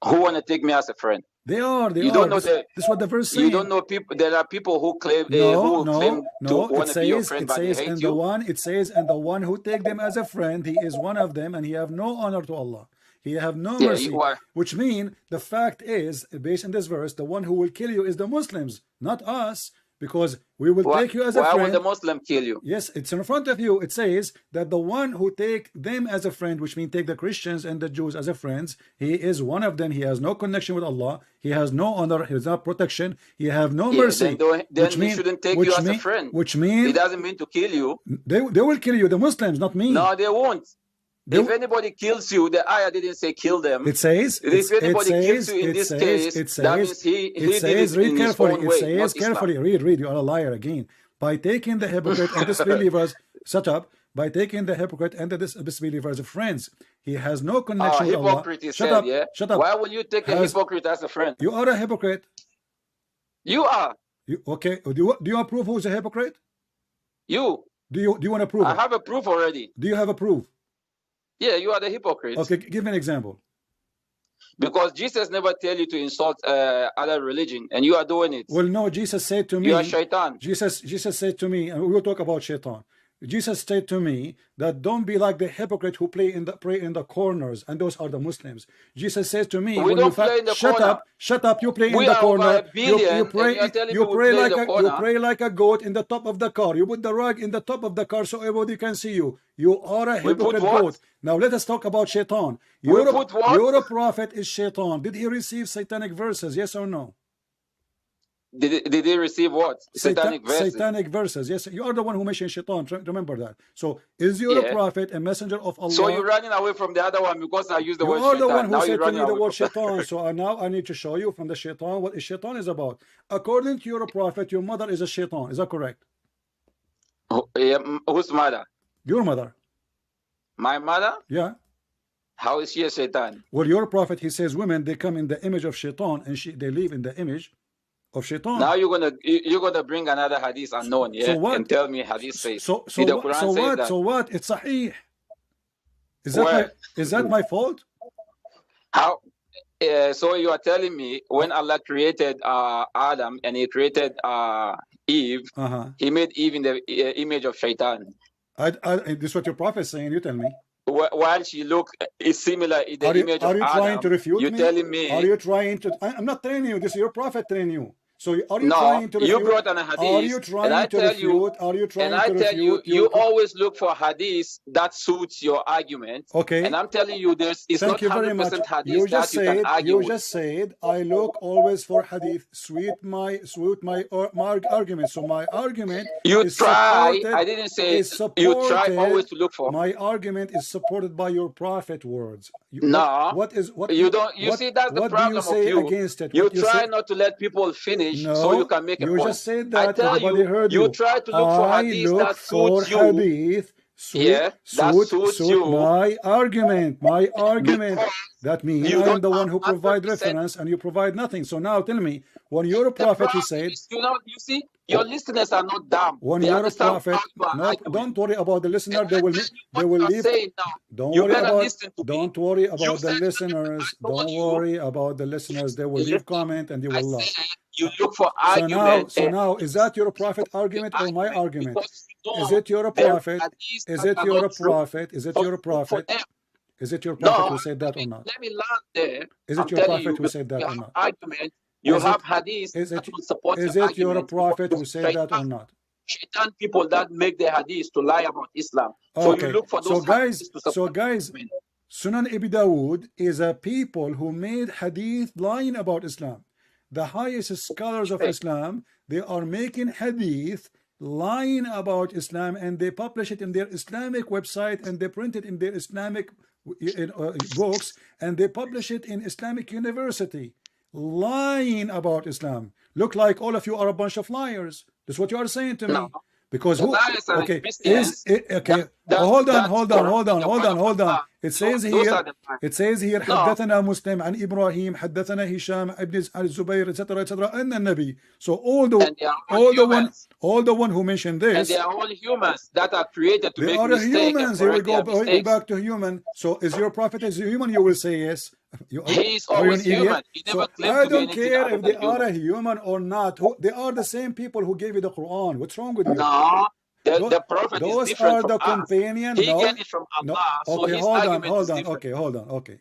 Who want to take me as a friend?
They are.
You don't know
this is what the verse says.
You don't know people. There are people who claim to want to be your friend, but they hate you.
It says, and the one who take them as a friend, he is one of them, and he have no honor to Allah. He have no mercy. Which means the fact is, based on this verse, the one who will kill you is the Muslims, not us. Because we will take you as a friend.
Why would the Muslim kill you?
Yes, it's in front of you. It says that the one who take them as a friend, which means take the Christians and the Jews as a friends, he is one of them. He has no connection with Allah. He has no honor. He has no protection. He have no mercy.
Then he shouldn't take you as a friend.
Which means
it doesn't mean to kill you.
They will kill you. The Muslims, not me.
No, they won't. If anybody kills you, the ayah didn't say kill them.
It says,
if anybody kills you in this case, that means he did it in his own way.
It says carefully. Read. You are a liar again. By taking the hypocrite and disbelievers, shut up. By taking the hypocrite and the disbelievers as friends, he has no connection with Allah.
Hypocrite, shut up. Shut up. Why will you take a hypocrite as a friend?
You are a hypocrite.
You are.
Okay. Do you approve who's a hypocrite?
You.
Do you want to prove it?
I have a proof already.
Do you have a proof?
Yeah, you are the hypocrite.
Okay, give me an example.
Because Jesus never tell you to insult other religion, and you are doing it.
Well, no, Jesus said to me,
you are shaitan.
Jesus said to me, and we will talk about shaitan. Jesus said to me that don't be like the hypocrite who pray in the corners, and those are the Muslims. Jesus says to me,
we
when
don't play in the
shut
corner.
up, shut up, you pray
we
in the corner.
You
pray like a goat in the top of the car. You put the rug in the top of the car so everybody can see you. You are a hypocrite goat. Now let us talk about shaitan. Your prophet is shaitan. Did he receive satanic verses? Yes or no?
Did he receive what? Satanic verses?
Satanic verses. Yes, you are the one who mentioned shaitan. Remember that. So, is your prophet a messenger of Allah?
So you're running away from the other one because I used the word
shaitan. You are the one who
now
said to me the word shaitan. So now I need to show you from the shaitan what shaitan is about. According to your prophet, your mother is a shaitan. Is that correct?
Whose mother?
Your mother.
My mother?
Yeah.
How is she a shaitan?
Well, your prophet, he says women, they come in the image of shaitan, and they live in the image of shaitan.
Now you're gonna bring another hadith unknown, yeah, and tell me hadith says.
So what? It's sahih. Is that my fault?
How? So you are telling me when Allah created Adam and He created Eve, He made Eve in the image of shaitan.
This is what your prophet is saying. You tell me.
While she is similar in the image of Adam.
Are you trying to refute me?
You're telling me.
Are you trying to? I'm not telling you. This is your prophet telling you. So are you trying to refute?
You brought an hadith.
Are you trying to refute? Are you trying to refute?
And I tell you, you always look for hadith that suits your argument.
Okay.
And I'm telling you, it's not 100% hadith
you just
that you can argue.
You just said I look always for hadith suit my argument. So my argument is supported.
I didn't say you try always to look for.
My argument is supported by your prophet words.
You see that's the problem
of you. Against it?
You try not to let people finish.
No,
so you can make a point.
You just said that.
I tell you
try
to look for hadith that suits you.
Hadith suit my argument. My argument. That means I am the one who provide reference and you provide nothing. So now tell me, when your prophet he said,
you see, your listeners are not dumb.
When your prophet, don't worry about the listener. They will leave. Don't worry about the listeners. Don't worry about the listeners. They will leave comment and they will laugh.
You look for argument.
So now, is that your prophet argument or my argument? Is it your prophet? Is it your prophet? Is it your prophet? Is it your prophet who said that or not?
Let me land there.
Is it your prophet who said that or not?
Argument. You have hadith.
Is it your prophet who said that or not?
Shaitan people that make the hadith to lie about Islam.
Okay.
So you look for those
guys, Sunan Abi Dawud is a people who made hadith lying about Islam. The highest scholars of Islam, they are making hadith lying about Islam, and they publish it in their Islamic website, and they print it in their Islamic books, and they publish it in Islamic university, lying about Islam. Look like all of you are a bunch of liars. That's what you are saying to me.
No.
Because hold on. It says here حدثنا مسلم عن إبراهيم حدثنا هشام ابن الزبير etc. and the Nabi. So all the one who mentioned this,
and they are all humans that are created to make mistakes.
Humans. Here we go back to human. So is your prophet is human? You will say yes.
He is always human.
So I don't care if they are a human or not. They are the same people who gave you the Quran. What's wrong with you?
No, the prophet
those
is different
are the
from
companion.
He get it from Allah.
Okay,
so his
hold
argument
on.
Is
Okay, hold on. Okay,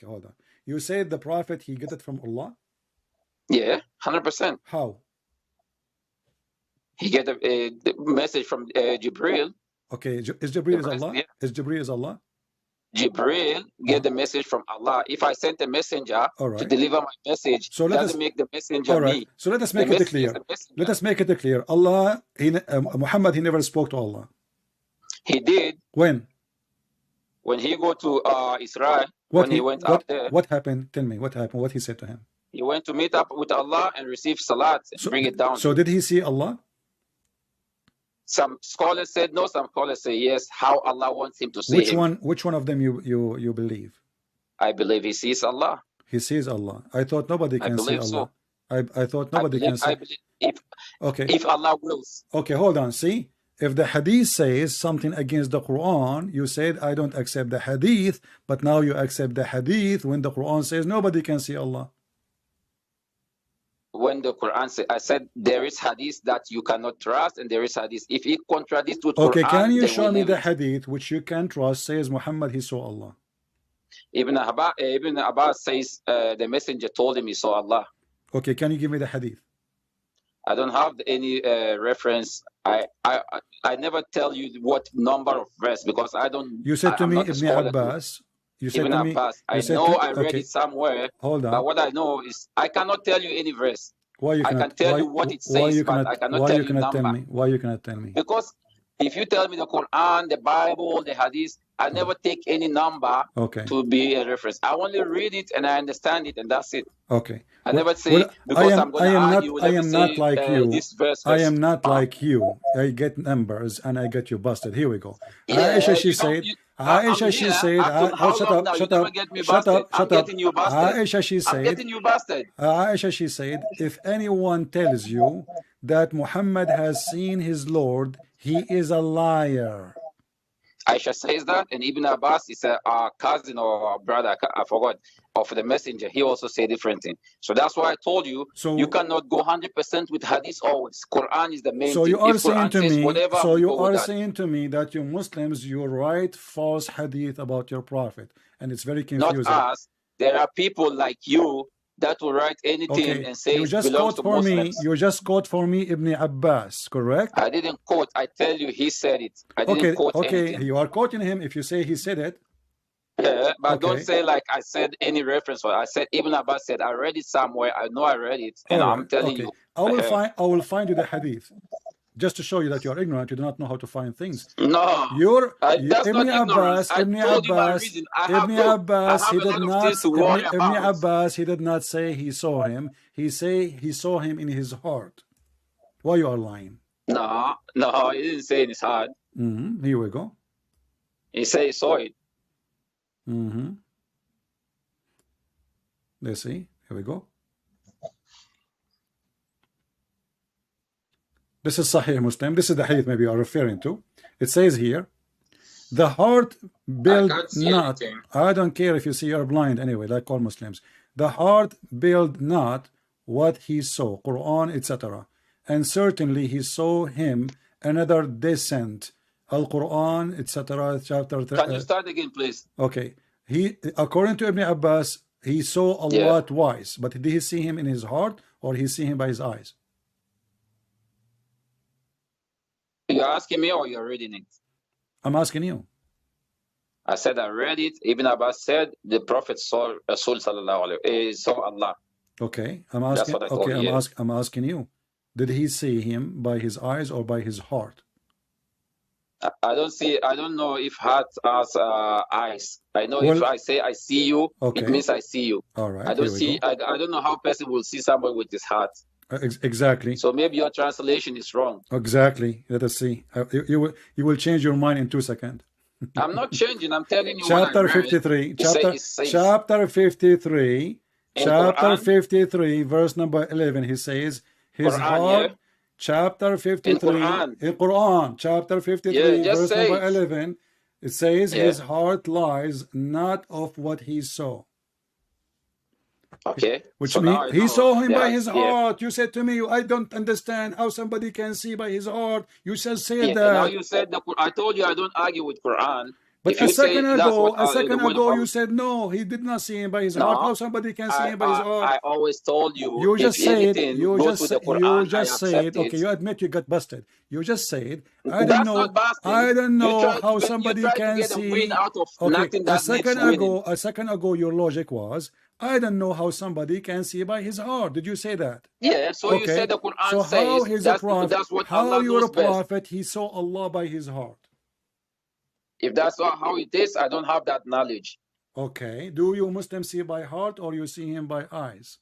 hold on. You said the prophet he get it from Allah?
Yeah, 100%.
How?
He get the message from Jibril.
Okay, is Jibril is Allah? Yeah. Is Jibril is Allah?
Jibril get the message from Allah. If I sent a messenger to deliver my message, so doesn't make the messenger me.
So let us make it clear. Let us make it clear. Allah, Muhammad, he never spoke to Allah.
He did.
When?
When he go to Israel. He went up there.
What happened? Tell me what happened. What he said to him?
He went to meet up with Allah and receive salat and bring it down.
So did he see Allah?
Some scholars said no, some scholars say yes. How Allah wants him to see him.
Which one of them you believe?
I believe he sees Allah.
He sees Allah. I thought nobody can see Allah. I thought nobody can see.
If Allah wills.
Okay, hold on. See, If the hadith says something against the Quran, you said, I don't accept the hadith, but now you accept the hadith when the Quran says nobody can see Allah.
When the Quran says, I said there is hadith that you cannot trust, and there is hadith. If it contradicts with
Okay,
Quran,
can you show me the hadith which you can trust says Muhammad he saw Allah?
Ibn Abbas says the messenger told him he saw Allah.
Okay, can you give me the hadith?
I don't have any reference. I never tell you what number of verse because I don't.
You said to me Ibn Abbas. You said
Ibn
to me.
Abbas. I know I read it somewhere.
Hold on.
But what I know is I cannot tell you any verse.
Why you cannot?
I can tell you what it says, but I cannot tell you number.
Why you cannot tell me?
Because if you tell me the Quran, the Bible, the Hadith, I never take any number to be a reference. I only read it and I understand it, and that's it.
Okay.
I never say because I'm going to argue.
I am not like you.
This verse.
I am not like you. I get numbers and I get you busted. Here we go. Aisha, she said. Aisha, she said. Shut up. Shut up. Shut up. Shut up. Aisha, she said.
I'm getting you busted.
Aisha, she said. If anyone tells you that Muhammad has seen his Lord, he is a liar.
Aisha says that, and Ibn Abbas is a cousin or a brother, I forgot, of the messenger. He also said different thing. So that's why I told you, you cannot go 100% with hadith always. Quran is the main thing.
You are saying to me, so you are saying to me that you Muslims, you write false hadith about your prophet, and it's very confusing.
Not us. There are people like you that will write anything and say it belongs to Muslims.
You just quote for me Ibn Abbas, correct?
I didn't quote. I tell you he said it. I didn't quote anything.
You are quoting him if you say he said it.
Yeah, but don't say like I said any reference. I said Ibn Abbas said I read it somewhere. I know I read it, and I'm telling you.
I will find you the hadith. Just to show you that you are ignorant, you do not know how to find things.
No,
Ibn Abbas, he did not say he saw him. He saw him in his heart. Why you are lying?
No, he didn't say in his heart.
Here we go.
He said he saw it.
Let's see. Here we go. This is Sahih Muslim. This is the hadith maybe you are referring to. It says here, the heart build not. I don't care if you see you're blind anyway, like all Muslims. The heart build not what he saw, Quran, etc. And certainly he saw him another descent, Al-Quran, etc. Chapter.
Can you start again, please?
Okay. According to Ibn Abbas, he saw Allah twice, but did he see him in his heart or he see him by his eyes?
You're asking me or you're reading it?
I'm asking you.
I said I read it. Ibn Abbas said the Prophet saw Rasul sallallahu alaihi saw Allah.
Okay, I'm asking. I'm asking you. Did he see him by his eyes or by his heart?
I don't know if heart has eyes. I know if I say I see you, it means I see you.
All right.
I don't see. I don't know how a person will see somebody with his heart.
Exactly.
So maybe your translation is wrong.
Exactly. Let us see. You will change your mind in 2 seconds.
I'm not changing. I'm telling you.
Chapter 53. Chapter 53. Chapter 53, verse number 11. He says, his heart. Chapter 53. In Quran. Chapter 53, verse number 11. It says, his heart lies not of what he saw.
Okay.
Which means he saw him by his heart. You said to me, I don't understand how somebody can see by his heart. You just said that.
Now you said I told you I don't argue with Quran.
But a second ago, you said no, he did not see him by his heart. How somebody can see him by his heart?
I always told you.
You just said. Okay, you admit you got busted. You just said. I don't know how somebody can see. Okay, a second ago, your logic was, I don't know how somebody can see by his heart. Did you say that?
Yeah. So you said the Quran says. That's what
how you're a prophet? He saw Allah by his heart.
If that's not how it is, I don't have that knowledge.
Okay. Do you Muslims see by heart or you see him by eyes?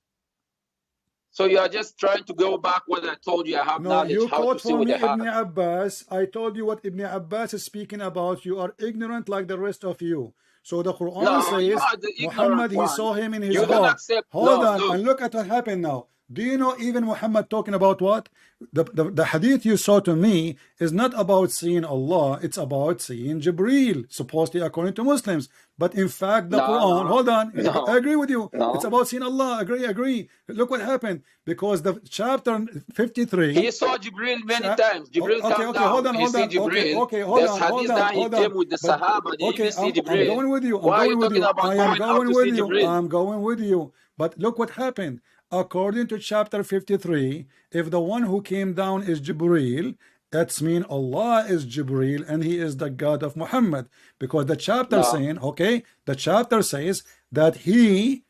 So you are just trying to go back what I told you. I have knowledge.
You quote for me Ibn Abbas. I told you what Ibn Abbas is speaking about. You are ignorant like the rest of you. So the Quran says Muhammad, he saw him in his heart. Hold on and look at what happened now. Do you know even Muhammad talking about what? The hadith you saw to me is not about seeing Allah, it's about seeing Jibreel, supposedly according to Muslims. But in fact, the Quran, hold on, I agree with you. It's about seeing Allah. Agree. Look what happened. Because the chapter 53.
He saw Jibreel many times. Jibreel
okay, hold on.
Okay, hold on. He came with the Sahaba.
I'm going with you. I'm going with you. But look what happened. According to chapter 53, if the one who came down is Jibreel, that's mean Allah is Jibreel and he is the God of Muhammad. Because the chapter saying, okay, the chapter says that you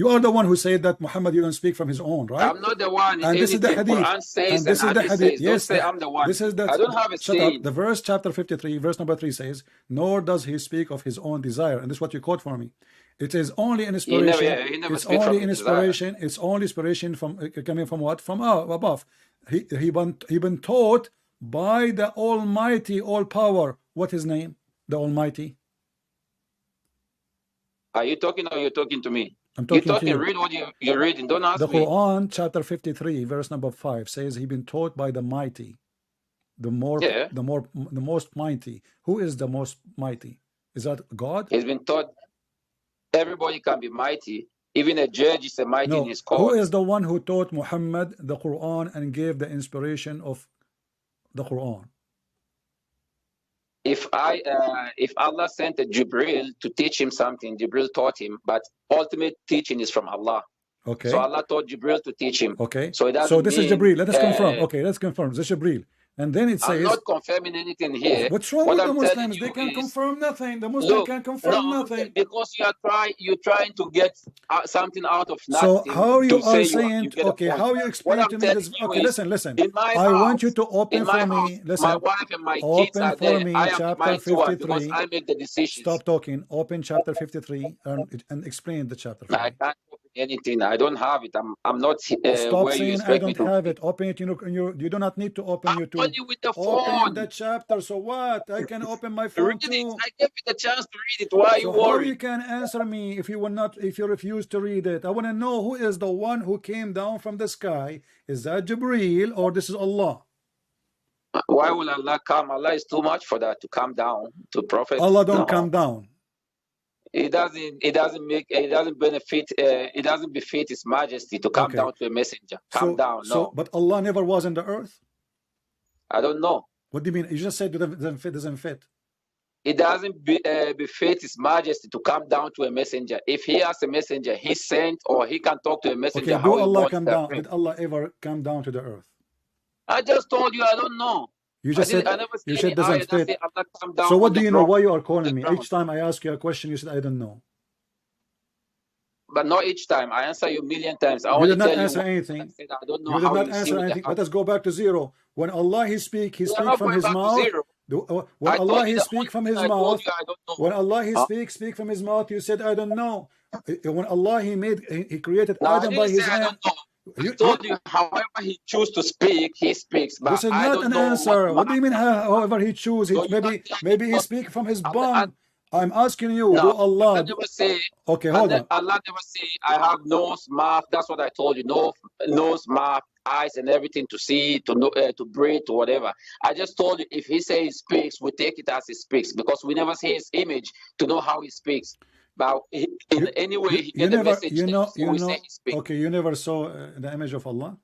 are the one who said that Muhammad didn't speak from his own, right?
I'm not the one.
And this is the hadith.
And this is the hadith. Yes, don't say I'm the one.
This is the,
I don't have a
shut up. The verse chapter 53, verse number 3 says, nor does he speak of his own desire. And this is what you quote for me. It is only an inspiration. It's only inspiration from coming from what? From above. He been taught by the Almighty, all power. What his name? The Almighty.
Are you talking or you're talking to me?
I'm talking to you.
Read what you're reading. Don't ask
me.
The
Quran, chapter 53, verse number 5 says he been taught by the mighty, the most mighty. Who is the most mighty? Is that God?
He's been taught. Everybody can be mighty. Even a judge is a mighty in his court.
Who is the one who taught Muhammad the Quran and gave the inspiration of the Quran?
If Allah sent a Jibreel to teach him something, Jibreel taught him, but ultimate teaching is from Allah.
Okay.
So Allah taught Jibreel to teach him.
Okay. So this is Jibreel. Let us confirm. Okay, let's confirm. This is Jibreel. And then it says,
I'm not confirming anything here.
What's wrong with the Muslims? They can confirm nothing. The Muslims can confirm nothing.
Because you're trying to get something out of nothing.
So how you are saying, okay, how you explain to me this? Okay, listen. I want you to open for me. Listen,
my wife and my kids
are
there.
For me,
I
chapter 53.
I make the decisions.
Stop talking. Open chapter 53 and explain the chapter.
I can't open anything. I don't have it. I'm not
Stop
where
saying I don't have it. Open it. You do not need to open you to
with the
open the chapter. So what? I can open my phone too.
I gave you the chance to read it. Why you worry?
How you can answer me if you refuse to read it? I want to know who is the one who came down from the sky. Is that Jibreel or this is Allah?
Why will Allah come? Allah is too much for that to come down to Prophet.
Allah don't come down.
It doesn't befit His Majesty to come down to a messenger. Come down. No.
But Allah never was in the earth.
I don't know.
What do you mean? You just said it doesn't fit.
It doesn't befit His Majesty to come down to a messenger. If He has a messenger, He sent or He can talk to a messenger.
Okay, do Allah come down? Did Allah ever come down to the earth?
I just told you I don't know.
You just said doesn't fit. So what do you know? Why you are calling me? Each time I ask you a question, you said I don't know.
But not each time. I answer you a million times.
You did not answer anything. You did not answer anything. Let us go back to zero. When Allah He speak from His mouth. When Allah He speak from His mouth. When Allah He speak from His mouth, you said I don't know. When Allah He created Adam by His hand.
I told you, however He choose to speak, He speaks. But
this is not an answer. What do you mean, however He chooses? Maybe He speak from His bond. I'm asking you, do Allah
never say?
Okay, hold on.
Allah never say, I have nose, mouth. That's what I told you. Nose, mouth, eyes, and everything to see, to breathe, to whatever. I just told you, if He say He speaks, we take it as He speaks because we never see His image to know how He speaks. But in any way, He get a message. We say He speaks.
Okay, you never saw the image of Allah?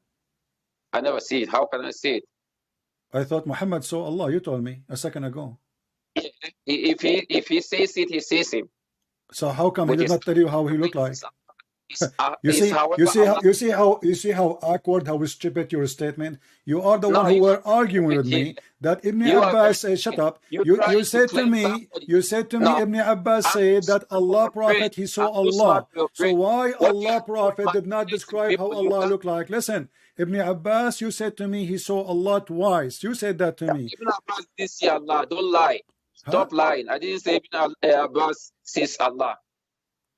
I never see it. How can I see it?
I thought Muhammad saw Allah. You told me a second ago.
If he says it, he sees Him.
So how come He did not tell you how He looked like? You see how awkward, how stupid your statement. You are the one who were arguing with me that Ibn Abbas said, shut up. You said to me, Ibn Abbas said that Allah Prophet He saw Allah. So why Allah Prophet did not describe how Allah looked like? Listen, Ibn Abbas, you said to me he saw Allah twice. You said that to me.
Ibn Abbas didn't see Allah. Don't lie. Stop lying. I didn't say Ibn Abbas sees Allah.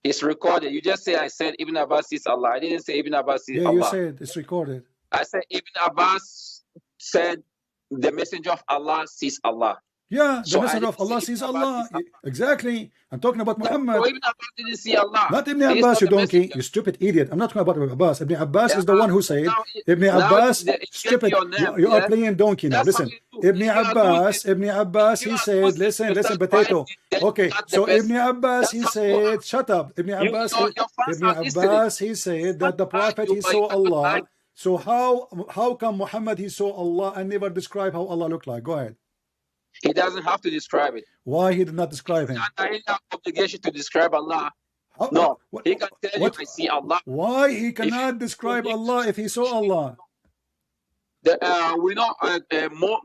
It's recorded. You just say I said Ibn Abbas sees Allah. I didn't say Ibn Abbas sees Allah.
Yeah, you said it's recorded.
I said Ibn Abbas said the messenger of Allah sees Allah.
Yeah, the
So I
messenger
didn't
of Allah
see
sees
Ibn Abbas
Allah.
sees Allah.
Exactly. I'm talking about
So
Muhammad.
Ibn Abbas didn't see Allah.
Not Ibn
He's
Abbas,
not
you
the
donkey,
messenger.
you stupid idiot. I'm not talking about Ibn Abbas. Ibn Abbas
Yeah,
is the one who said, Ibn
now
Abbas,
it came to
stupid.
your name.
You are
Yeah,
playing donkey now.
that's how
Listen,
you do.
Ibn
If you are Muslim,
Abbas,
if you
he
are
said,
Muslim,
listen,
you
listen,
start
potato.
fighting, then you
Okay,
start the
so
best.
Ibn Abbas,
That's
he
how you are.
said, shut up.
Your fans
Ibn
are listening.
Abbas, he said that the
Cannot
Prophet,
argue,
he
but you
saw
cannot
Allah.
argue.
So how come Muhammad, he saw Allah and never describe how Allah looked like? Go ahead.
He doesn't have to describe it.
Why he did not describe him?
Under any obligation to describe Allah.
How,
No,
what,
he can tell you, I see Allah.
Why he cannot describe Allah if he saw Allah?
We know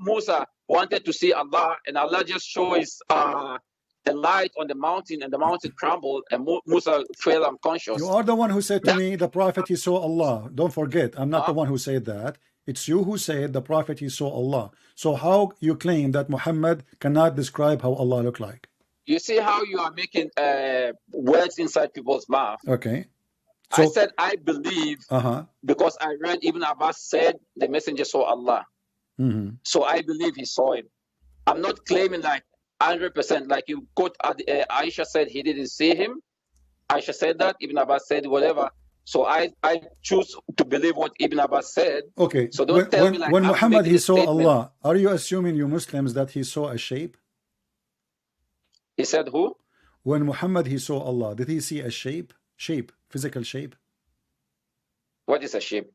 Musa wanted to see Allah, and Allah just shows the light on the mountain, and the mountain crumbled, and Musa fell unconscious.
You are the one who said to me, the Prophet, he saw Allah. Don't forget, I'm not the one who said that. It's you who said the Prophet, he saw Allah. So how you claim that Muhammad cannot describe how Allah looked like?
You see how you are making words inside people's mouth.
Okay. So,
I said, I believe because I read Ibn Abbas said the messenger saw Allah. So I believe he saw him. I'm not claiming like 100%, like you quote Aisha said he didn't see him. Aisha said that, Ibn Abbas said whatever. So I choose to believe what Ibn Abbas said.
Okay.
So don't tell me like
when
I'm
Muhammad, he saw
statement.
Allah, are you assuming, you Muslims, that he saw a shape?
He said who?
When Muhammad, he saw Allah, did he see a shape? Shape, physical shape?
What is a shape?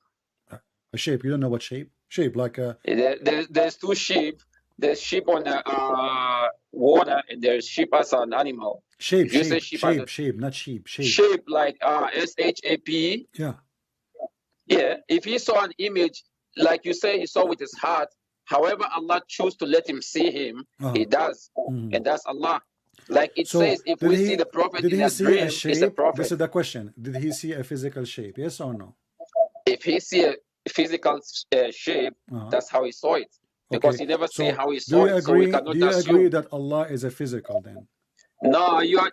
A shape, you don't know what shape? Shape, like a...
There's two sheep. There's sheep on the water, and there's sheep as an animal.
Shape,
shape,
not sheep, shape.
Shape, like S-H-A-P.
Yeah.
Yeah, if he saw an image, like you say, he saw with his heart, however Allah chose to let him see him, he does. And that's Allah. Like it says, if we see the Prophet in a dream, he's a prophet.
This is the question. Did he see a physical shape? Yes or no?
If he see a physical shape, that's how he saw it. Because he never say how he saw it. So we cannot
do you
assume.
agree that Allah is a physical then?
No, you are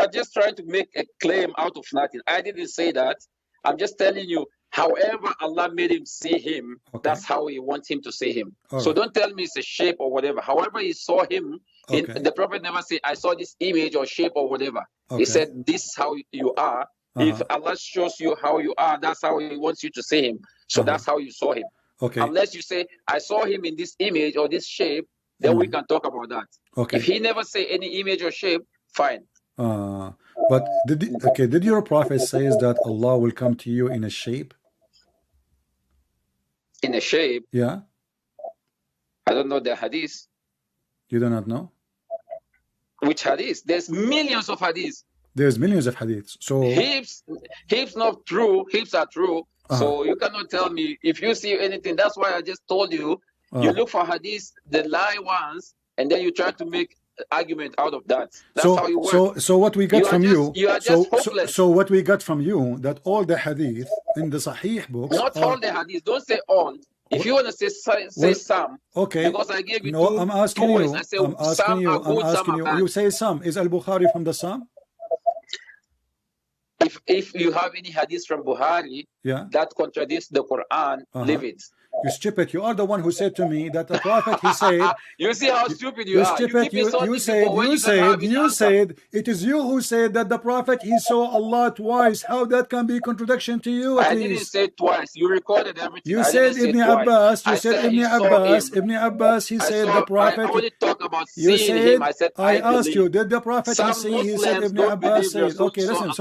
just trying to make a claim out of nothing. I didn't say that. I'm just telling you, however Allah made him see him, that's how he wants him to see him. So don't tell me it's a shape or whatever. However he saw him, the Prophet never said, I saw this image or shape or whatever. He said, this is how you are. If Allah shows you how you are, that's how he wants you to see him. So that's how you saw him. Unless you say, I saw him in this image or this shape, then we can talk about that. If he never say any image or shape, fine.
But did your prophet says that Allah will come to you in a shape?
In a shape?
Yeah.
I don't know the hadith.
You do not know?
Which hadith? There's millions of hadiths.
There's millions of hadiths. So
heaps not true, heaps are true. So you cannot tell me if you see anything. That's why I just told you. You look for hadiths, the lie ones, and then you try to make argument out of that. That's how you work.
So what we got from you,
hopeless.
What we got from you, that all the hadith in the Sahih books,
not all the hadith. Don't say all. If you want to say some, because I gave you two.
I'm asking you.
I say
I'm asking you.
Good,
I'm asking you. You say some. Is Al Bukhari from the some?
If you have any hadith from Bukhari that contradicts the Quran, leave it.
You stupid. You are the one who said to me that the Prophet, he said...
You see how stupid you are.
Stupid. You said, it is you who said that the Prophet, he saw Allah twice. How that can be contradiction to you, at
I
least?
didn't say twice. You recorded everything.
You said Ibn Abbas. You said Ibn Abbas. Ibn Abbas, he said the Prophet...
I only talk about
you
seeing
said,
him. I said,
I asked you, did the Prophet he see? He said Ibn Abbas said. Okay, listen.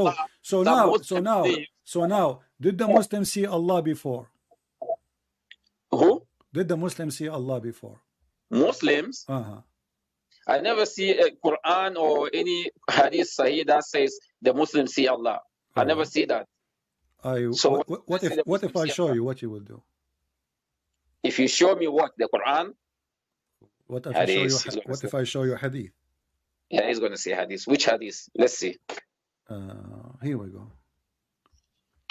So now, did the Muslims see Allah before?
Who?
Did the Muslims see Allah before?
Muslims? I never see a Quran or any hadith sahih that says the Muslims see Allah. I never see that.
So what if I show you what you will do?
If you show me what? The Quran?
What if I show you hadith?
Yeah, he's going to say hadith. Which hadith? Let's see.
Here we go.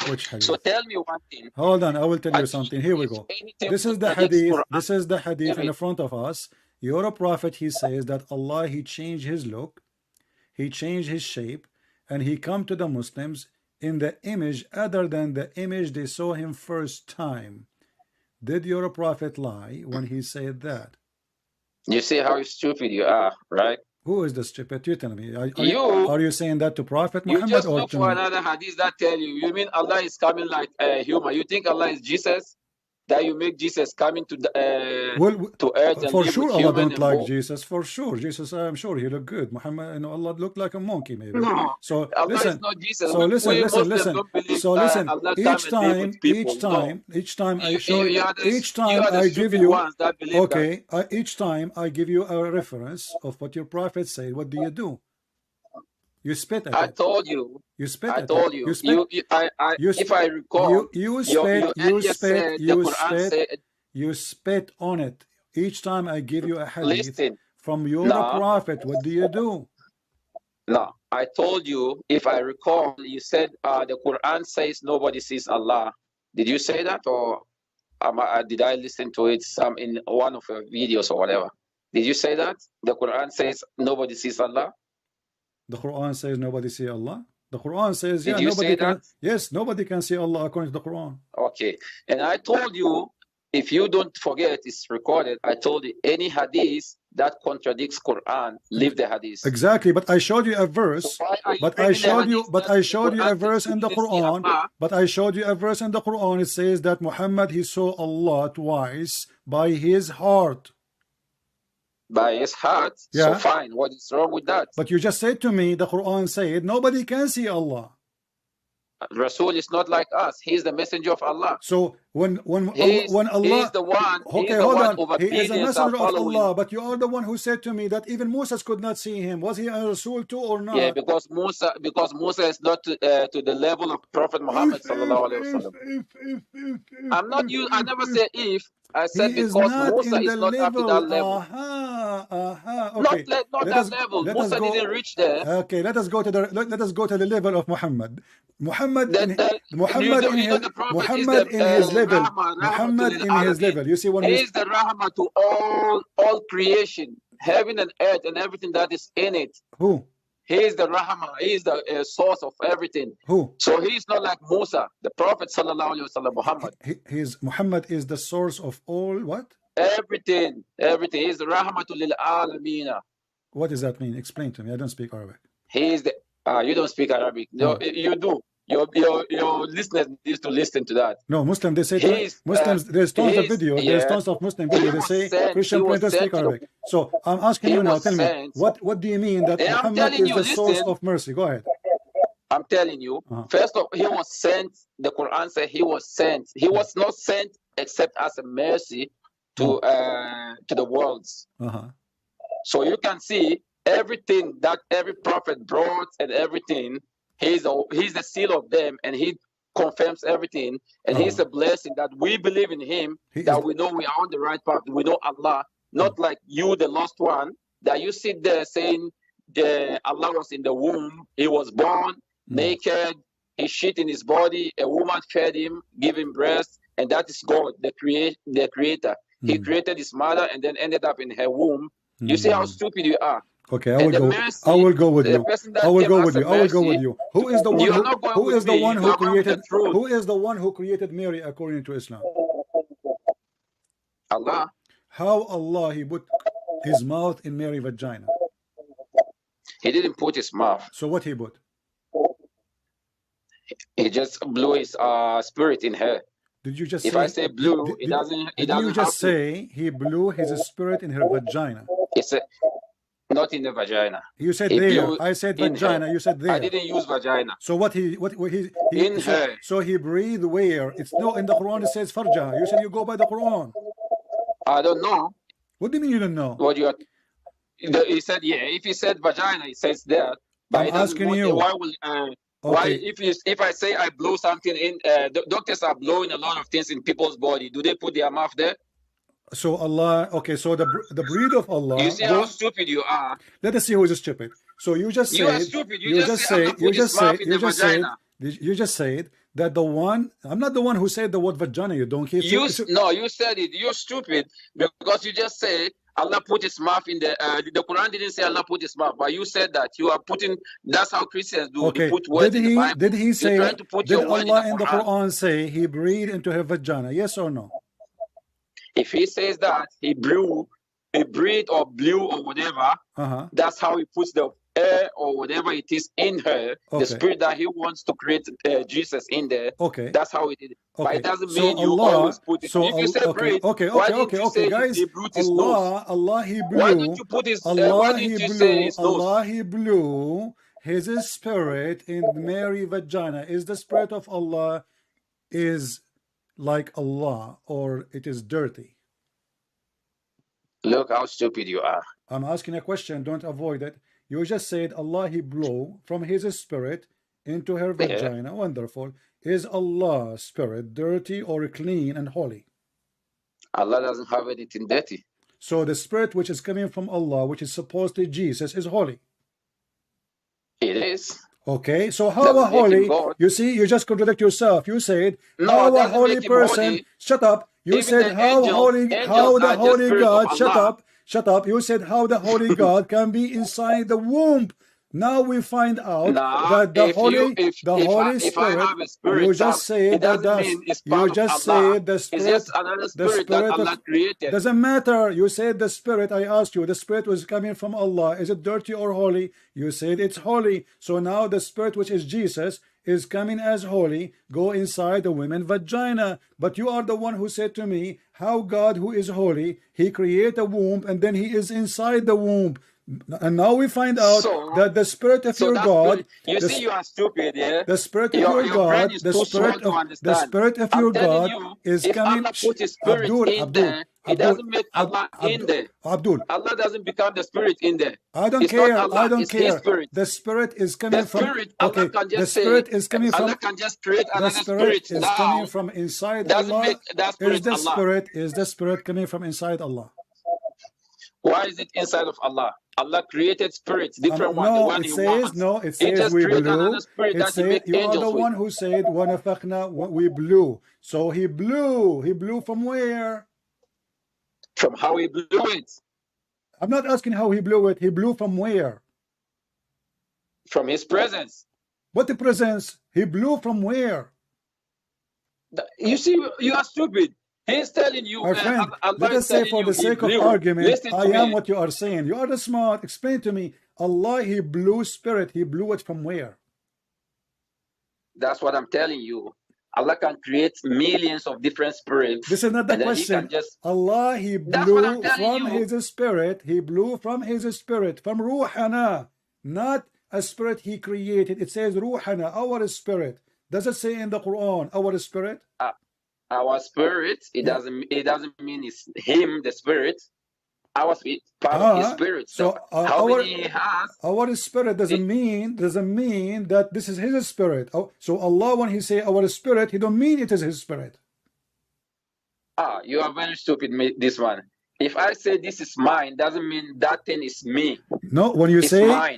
Which hadith?
So tell me one thing.
Hold on, I will tell you something. Here we go. This is the hadith. This is the hadith in front of us. Your prophet, he says that Allah, he changed his look, he changed his shape, and he come to the Muslims in the image other than the image they saw him first time. Did your prophet lie when he said that?
You see how stupid you are, right?
Who is the stupid? You tell me.
You
Are you saying that to Prophet
you
Muhammad
just
or
look
to
for
me?
another hadith that tell you. You mean Allah is coming like a human? You think Allah is Jesus? That you make Jesus coming
Well,
to earth and
for
live
sure
with
Allah
human
don't
and
like
walk?
Jesus. For sure, Jesus, I'm sure he looked good. Muhammad, Allah looked like a monkey maybe.
No,
So
Allah is
listen,
not Jesus.
so listen,
We
listen,
Muslims
listen.
don't believe
So listen.
Allah come and live with people. No,
Each time I show,
you are the
I give
stupid
you.
ones that believe that.
Okay, each time I give you a reference of what your prophet said. What do? You spit at
I
it.
told you.
You spit
I
at it.
told you. If I recall,
You
you
spit, you
earlier
spit,
said the
you
Quran
spit,
said,
you spit on it. Each time I give you a hadith
listen,
from your
no,
prophet, what do?
no. I told you, if I recall, you said the Quran says nobody sees Allah. Did you say that, or did I listen to it in one of your videos or whatever? Did you say that the Quran says nobody sees Allah?
The Quran says nobody see Allah. The Quran says,
Did
yeah,
you
nobody
say that?
can. Yes, nobody can see Allah according to the Quran.
Okay. And I told you, if you don't forget, it's recorded. I told you any hadith that contradicts Quran, leave the hadith.
Exactly, but I showed you a verse.
So why are you
But I
bringing the
showed you,
hadith
but
that
I
the
showed you
Quran
a verse
says
in the
you didn't see
Quran.
Allah?
But I showed you a verse in the Quran. It says that Muhammad he saw Allah twice by his heart.
By his heart.
Yeah.
So fine. What is wrong with that?
But you just said to me, the Quran said nobody can see Allah.
Rasul is not like us. He is the messenger of Allah.
So when Allah,
he is the one.
Okay, hold on. He is a messenger of Allah, but you are the one who said to me that even Moses could not see him. Was he a Rasul too or not?
Yeah, because Musa is not to the level of Prophet Muhammad sallallahu alaihi wasallam. I'm not you. I never say if. I said
he
because Musa is not up to that level.
Okay.
Not that level. Musa didn't reach there.
Okay, let us go to the level of Muhammad. Muhammad in his level. You see when
he is the rahmah to all creation, heaven and earth and everything that is in it.
Who?
He is the rahmah. He is the source of everything.
Who?
So he is not like Musa, the Prophet sallallahu alaihi wasallam.
Muhammad is the source of all what?
Everything. He is the rahmatul lil alamina.
What does that mean? Explain to me. I don't speak Arabic.
He is the. You don't speak Arabic. No, you do. Your listeners need to listen to that.
No, Muslim, they say Muslims, there's tons of videos, there's tons of Muslim videos, they say Christian Prince doesn't speak Arabic. So I'm asking you now, tell me, what do you mean that Muhammad is the source of mercy? Go ahead.
I'm telling you, first of all, he was sent, the Quran said he was sent. He was not sent except as a mercy to the worlds. So you can see everything that every prophet brought and everything. He's the seal of them, and he confirms everything. And he's a blessing that we believe in him, that we know we are on the right path. We know Allah, not like you, the lost one, that you sit there saying Allah was in the womb. He was born naked. He shit in his body. A woman fed him, gave him breast, and that is God, the creator. He created his mother and then ended up in her womb. You see how stupid you are.
Okay, I will go with you. I will go with you. Who is the one who created Mary according to Islam?
Allah.
How Allah he put his mouth in Mary's vagina?
He didn't put his mouth.
So what he put?
He just blew his spirit in her.
Did you just
if
say,
I say blew, it doesn't.
Did you just say he blew his spirit in her vagina?
It's not in the vagina.
You said there. I said vagina. You said there.
I didn't use vagina.
So what he
in her.
So he breathed where? It's no in the Quran. It says farja. You said you go by the Quran.
I don't know.
What do you mean you don't know?
What you? He said yeah. If he said vagina, it says there.
But I'm asking you.
Why will why if I say I blow something in? The doctors are blowing a lot of things in people's body. Do they put their mouth there?
So Allah, okay, so the breed of Allah.
You see how stupid you are.
Let us see who is stupid. So you just said,
you are stupid. You
just said that the one. I'm not the one who said the word vagina. You don't hear.
No, you said it. You're stupid because you just said Allah put his mouth in the Quran didn't say Allah put his mouth, but you said that you are putting. That's how Christians do.
Okay.
Put words in the Bible.
Did he say? Did Allah in the Quran say he breathed into her vagina? Yes or no?
If he says that he blew breathe or blew or whatever, that's how he puts the air or whatever it is in her, the spirit that he wants to create Jesus in there. That's how it is. But it doesn't mean you always put it. If you say breathe, why didn't you say
guys,
he blew his nose?
Allah he blew.
Why didn't you put his? Why didn't you say his nose?
Allah he blew his spirit in Mary's vagina. Is the spirit of Allah is like Allah, or it is dirty?
Look how stupid you are.
I'm asking a question, don't avoid it. You just said Allah he blew from his spirit into her vagina. Wonderful. Is Allah's spirit dirty or clean and holy?
Allah doesn't have anything dirty.
So the spirit which is coming from Allah, which is supposedly Jesus, is holy.
It is.
Okay, so how a holy, you see, you just contradict yourself. You said, how a holy person, shut up. You said how the holy God, shut up. You said how the holy God can be inside the womb. Now we find out that the Holy Spirit, you just say that the Spirit of Allah created. Doesn't matter. You said the Spirit, I asked you, the Spirit was coming from Allah. Is it dirty or holy? You said it's holy. So now the Spirit, which is Jesus, is coming as holy, go inside the woman's vagina. But you are the one who said to me, how God, who is holy, he create a womb and then he is inside the womb. And now we find out that the spirit of your God,
you see, you are stupid, yeah?
The spirit of your God, the spirit of your God is coming.
Abdul, it doesn't make Allah in there.
Abdul,
Allah doesn't become the spirit in there.
I don't care. I don't care. The spirit is coming from. Okay, the spirit is coming from.
Allah can just create another
spirit is coming from inside Allah. Is the spirit coming from inside Allah?
Why is it inside of Allah? Allah created spirits, different one.
No,
the one
it says, no, it says we blew. It says, you are the one who said, we blew. So he blew. He blew from where?
From how he blew it.
I'm not asking how he blew it. He blew from where?
From his presence.
What the presence? He blew from where?
You see, you are stupid. He's telling you,
my friend, let us say for the sake of argument, I am what you are saying. You are the smart. Explain to me. Allah, he blew spirit. He blew it from where?
That's what I'm telling you. Allah can create millions of different spirits.
This is not the question. Allah, he blew from his spirit. He blew from his spirit, from Ruhana, not a spirit he created. It says Ruhana, our spirit. Does it say in the Quran, our spirit?
Our spirit, it doesn't mean it's him, the spirit. Our spirit, part of his spirit. So how many he has?
Our spirit doesn't mean that this is his spirit. So Allah, when he say our spirit, he don't mean it is his spirit.
You are very stupid, this one. If I say this is mine, doesn't mean that thing is me.
No, when you say my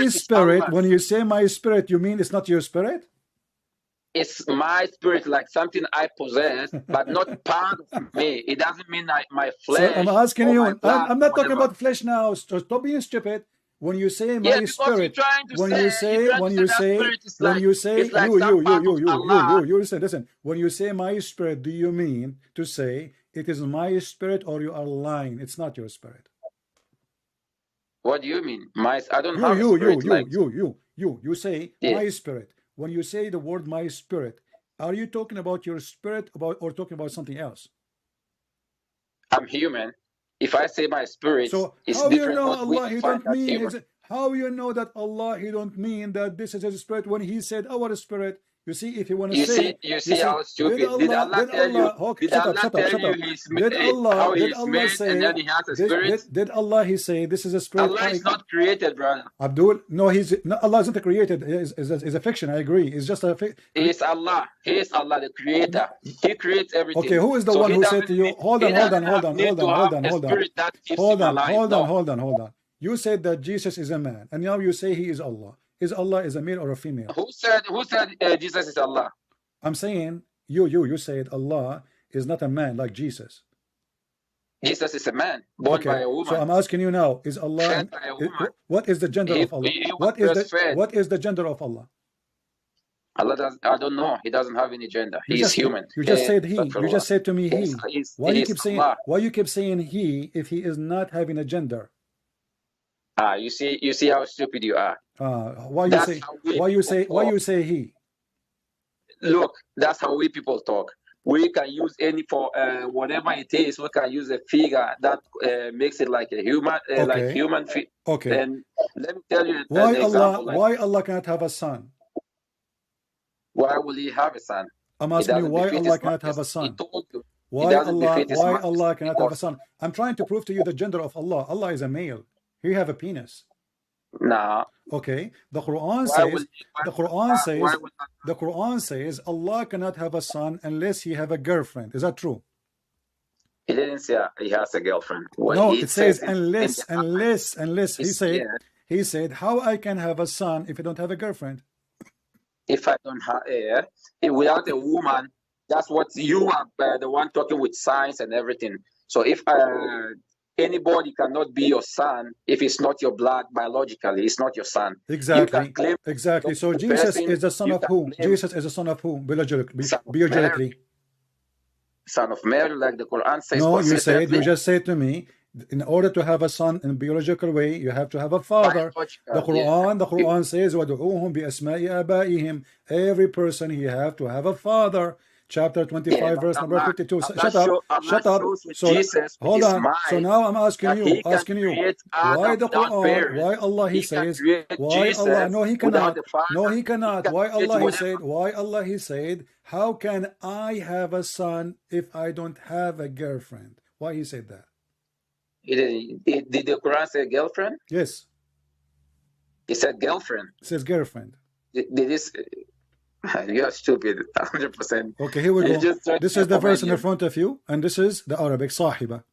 spirit, when you say my spirit, you mean it's not your spirit?
It's my spirit, like something I possess, but not part of me. It doesn't mean my flesh.
So I'm asking you, I'm not talking about flesh now. Stop being stupid. When you say my spirit, when you say, listen, when you say my spirit, do you mean to say it is my spirit, or you are lying? It's not your spirit.
What do you mean? I don't have a spirit.
You say my spirit. When you say the word my spirit, are you talking about your spirit or talking about something else?
I'm human. If I say my spirit,
so
it's
how
different.
You know Allah, he don't mean how you know that Allah, he don't mean that this is his spirit when he said our spirit? You see, if you want to say,
you see how stupid. Did Allah tell you? Did Allah say, and then he has a spirit?
Did Allah he say this is a spirit?
Allah is not created, brother.
Abdul, no, Allah isn't created. Is a fiction. I agree. It's just a fiction.
He is Allah. He is Allah, the creator. He creates everything.
Okay, who is the one who said to you? Hold on. You said that Jesus is a man, and now you say he is Allah. Is Allah is a male or a female?
Who said Jesus is Allah?
I'm saying you said Allah is not a man like Jesus.
Jesus is a man born by a woman.
So I'm asking you now, is Allah what is the gender of Allah? What is the gender of Allah?
Allah does. I don't know. He doesn't have any gender. He's human.
You just said he. You just said to me he. Why you keep saying? Why you keep saying he if he is not having a gender?
You see how stupid you are.
Why you say he?
Look, that's how we people talk. We can use any for whatever it is. We can use a figure that makes it like a human, like human.
Okay.
And let me tell you
why Allah cannot have a son?
Why will he have a son?
I'm asking you why Allah cannot have a son. Why Allah cannot have a son? I'm trying to prove to you the gender of Allah. Allah is a male. He have a penis.
Nah.
Okay. The Quran says Allah cannot have a son unless he have a girlfriend. Is that true?
He didn't say he has a girlfriend.
No, it says unless. He said how I can have a son if I don't have a girlfriend?
If I don't have without a woman, that's what you are the one talking with science and everything. So if anybody cannot be your son if it's not your blood biologically, it's not your son.
Exactly. So Jesus is the son of whom? Jesus is the son of whom? Biologically.
Son of Mary, like the Quran says.
No, you just said to me, in order to have a son in a biological way, you have to have a father. The Quran says, وَدُعُوهُمْ بِأَسْمَاءِ آبَائِهِمْ. Every person he have to have a father. Chapter 25, verse number 52. Shut up. So hold on. So now I'm asking you, why the Quran, why Allah he says, why Allah, no he cannot, why Allah he said, how can I have a son if I don't have a girlfriend? Why he said that?
Did the Quran say girlfriend?
Yes.
It said girlfriend.
It says girlfriend.
Did this? You're stupid, 100%.
Okay, here we go. This is the verse in front of you, and this is the Arabic, Sahiba.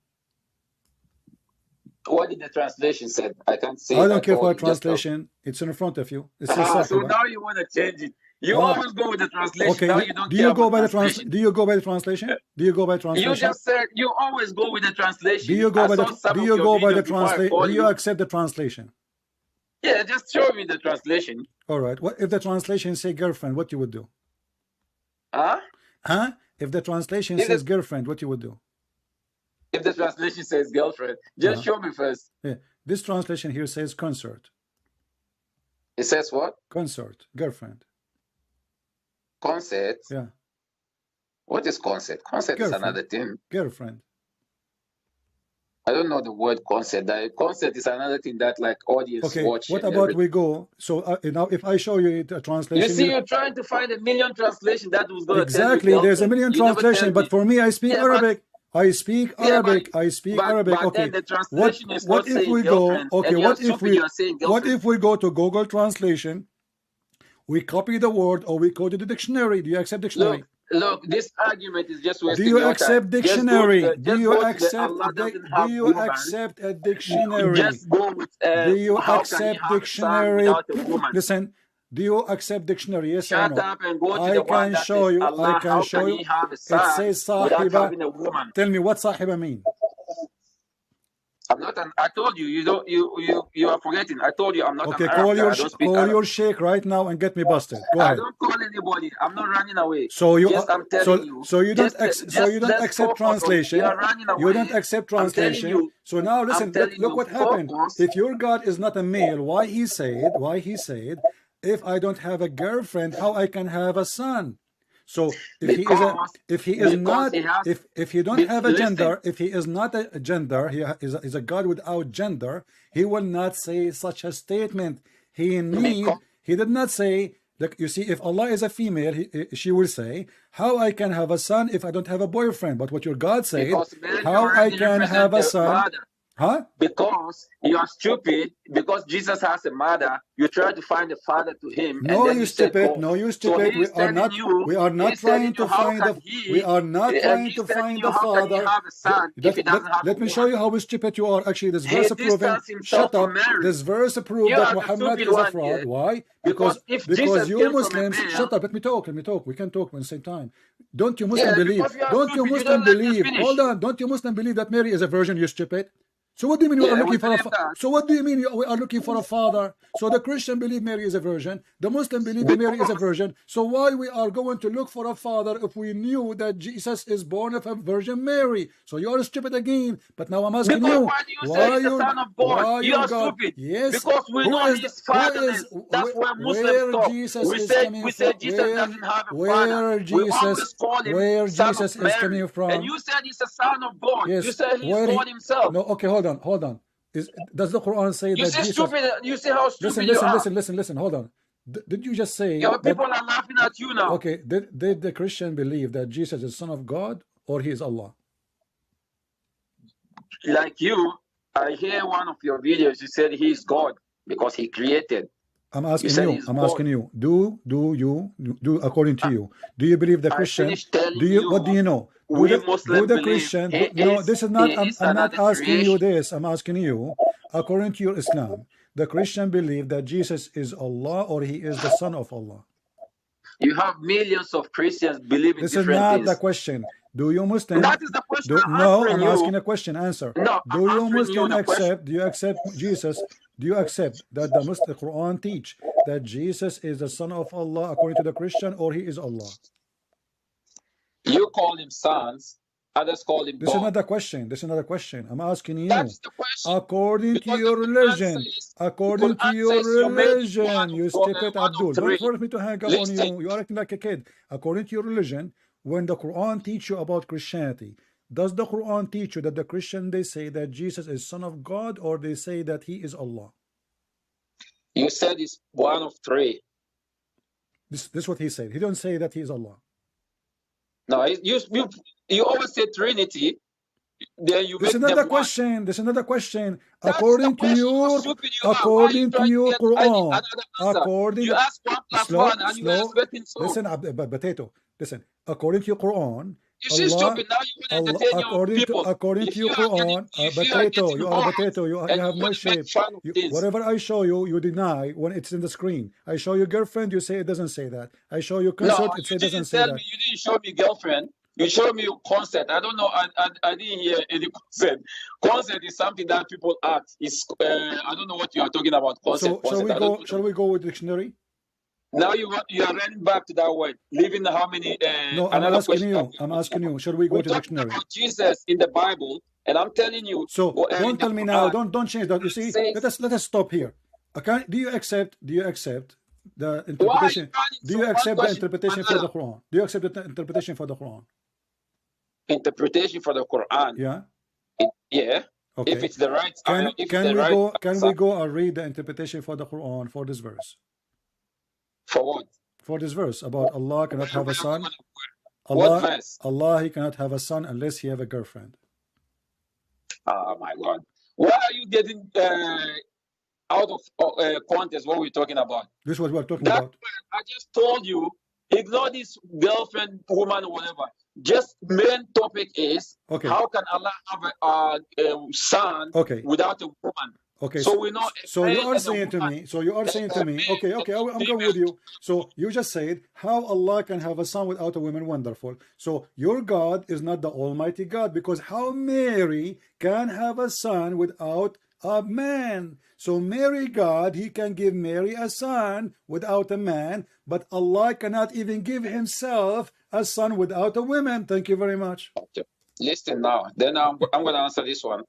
What did the translation say? I can't say.
I don't care for a translation. It's in front of you. It says
so now you want to change it. You always go with the translation.
Okay.
Now you don't
do you go by the translation? Do you go by the translation? Do you go by translation?
You just said you always go with the translation.
Do you go by the translation? Do you accept the translation?
Yeah, just show me the translation.
All right. What if the translation say girlfriend? What you would do? If the translation says girlfriend, what you would do?
If the translation says girlfriend, just show me first.
Yeah. This translation here says concert.
It says what?
Concert, girlfriend.
Concert?
Yeah.
What is concert? Concert is another thing.
Girlfriend.
I don't know the word concert. Concert is another thing that like audience watch.
What about we go? So now if I show you a translation.
You see, you're trying to find a million translation that was going
exactly.
To
there's a million translation, but for me, I speak Arabic. I speak Arabic. Okay. What if we go? Okay. What if we go to Google Translation? We copy the word or we go to the dictionary. Do you accept dictionary?
Look, this argument is just wasting
Do you
your
accept
time.
dictionary? Do you accept a dictionary?
Just go with,
do you accept dictionary? Listen, do you accept dictionary? Yes or no?
Shut up and go to
I
the one
can
that
show
says
you.
Allah,
I can show you. It says sahiba. Tell me what sahiba mean.
I'm not an. I told you. You are forgetting. I told you I'm not
okay,
an
Arab. Call your sheikh right now and get me busted. Go ahead.
I don't call anybody. I'm not running away.
So you.
I'm telling you.
So you don't. So you don't accept translation.
You are running away.
You don't accept translation. So now listen. Look what happened. If your God is not a male, why he said? If I don't have a girlfriend, how I can have a son? So if he don't have a gender, if he is not a gender, he is a God without gender, he will not say such a statement. He did not say that. You see, if Allah is a female, she will say, how I can have a son if I don't have a boyfriend? But what your God said, how I can have a son?
Because you are stupid. Because Jesus has a mother, you try to find a father to him.
No, you stupid. No, you stupid. We are not trying to find the father. Let me show you how stupid you are. Actually, this verse proven. Shut up. This verse proves that Muhammad is a fraud. Why? Because you Muslims. Shut up. Let me talk. We can talk at the same time. Don't you Muslim believe? Hold on. Don't you Muslim believe that Mary is a virgin? You stupid. So what do you mean we are
Yeah,
looking
we
for a
believe that.
So what do you mean we are looking for a father? So the Christian believe Mary is a virgin, the Muslim believe that Mary is a virgin. So why we are going to look for a father if we knew that Jesus is born of a Virgin Mary? So you are stupid again. But now I'm asking
Because
you,
why do you say
why
he's the
your
son of God? You
your
are
God?
stupid.
Yes.
Because we
Who
know
is the
he's fatherless. That's where Muslims
where
stop.
Jesus
We
is
said
coming from?
Jesus doesn't have a father.
Where
We
Jesus
always call him
where
son of
Jesus is
Mary.
coming
And
from?
you said he's the son of God. You
Yes.
said he's
Where
God
he
himself.
No, okay, hold on. Does the Quran say
You
that
see
Jesus
stupid. You see how stupid you are.
listen, hold on. Did you just say
Your
that
people are laughing at you now.
okay, did the Christian believe that Jesus is son of God or he is Allah?
Like you, I hear one of your videos. You said he's God because he created.
I'm
You
asking
said
you,
he's God.
do according to you, do you believe the
I
Christian?
finished telling
Do you what do
you,
you know?
we
Do
Muslim
the
believe
Christian
he
no,
is,
this is
he
not
is
I'm not
another
asking you
creation.
this. I'm asking you, according to your Islam, the Christian believe that Jesus is Allah or he is the son of Allah.
You have millions of Christians believing
This is
different
not the
things.
question. Do you Muslim?
That is the question I'm
No,
answering
I'm
you.
asking a question. Answer.
No,
Do
I'm
you
answering you
Muslim
the question.
accept? Do you accept Jesus? Do you accept that the Muslim Quran teach that Jesus is the son of Allah according to the Christian, or he is Allah?
You call him sons, others call him
This is
God.
not the question. This is not a question. I'm asking
That
you.
is the question.
According to
Because the
your
Quran
religion,
says,
according to your
you made him
religion, you stupid
one of
Abdul. Don't
three.
force me to hang up on
Listen,
you. You are acting like a kid. According to your religion, when the Quran teach you about Christianity, does the Quran teach you that the Christian they say that Jesus is son of God or they say that he is Allah?
you said it's one of three.
This is what he said. He don't say that he is Allah.
No, you always say Trinity, then you
This is
make them
another
one.
question. This is another question.
That's the
According to
question. How
your
stupid you are. Why are you trying to get
Quran,
another answer?
according
You ask 1 plus 1 and you are expecting 2.
Listen, potato. Listen. According to your Quran,
You see,
Allah,
stupid. Now you want to entertain your people.
according to your Quran, potato. You are a potato. You have no shape. Whatever I show you, you deny when it's in the screen. I show you girlfriend, you say it doesn't say that. I show you concert,
No,
it
you
doesn't
didn't
say
tell
that.
me. You didn't show me girlfriend. You showed me concert. I don't know. I didn't hear any concert. Concert is something that people act. It's I don't know what you are talking about. Concert.
So shall we go with dictionary?
Now you are running back to that word. Leaving how many?
No, I'm asking you. I'm asking you. Shall we go to dictionary?
About Jesus in the Bible, and I'm telling you.
So don't tell me now. Don't change that. You see, let us stop here. Okay? Do you accept the interpretation? Do you accept the interpretation for the Quran? Do you accept the interpretation for the Quran?
Interpretation for the Quran.
Yeah.
Yeah.
Okay.
If it's the right.
Can we go and read the interpretation for the Quran for this verse?
For what?
For this verse about Allah cannot have a son.
What verse?
Allah, he cannot have a son unless he have a girlfriend.
Oh my God! Why are you getting out of context what we're talking about?
This is what we're talking about.
I just told you, ignore this girlfriend, woman, whatever. Just main topic is how can Allah have a son without a woman?
Okay,
so we know.
So you are saying to me. Okay, I'm going with you. So you just said how Allah can have a son without a woman. Wonderful. So your God is not the Almighty God, because how Mary can have a son without a man? So Mary God, he can give Mary a son without a man, but Allah cannot even give himself a son without a woman. Thank you very much.
Okay. Listen now. Then I'm going to answer this one.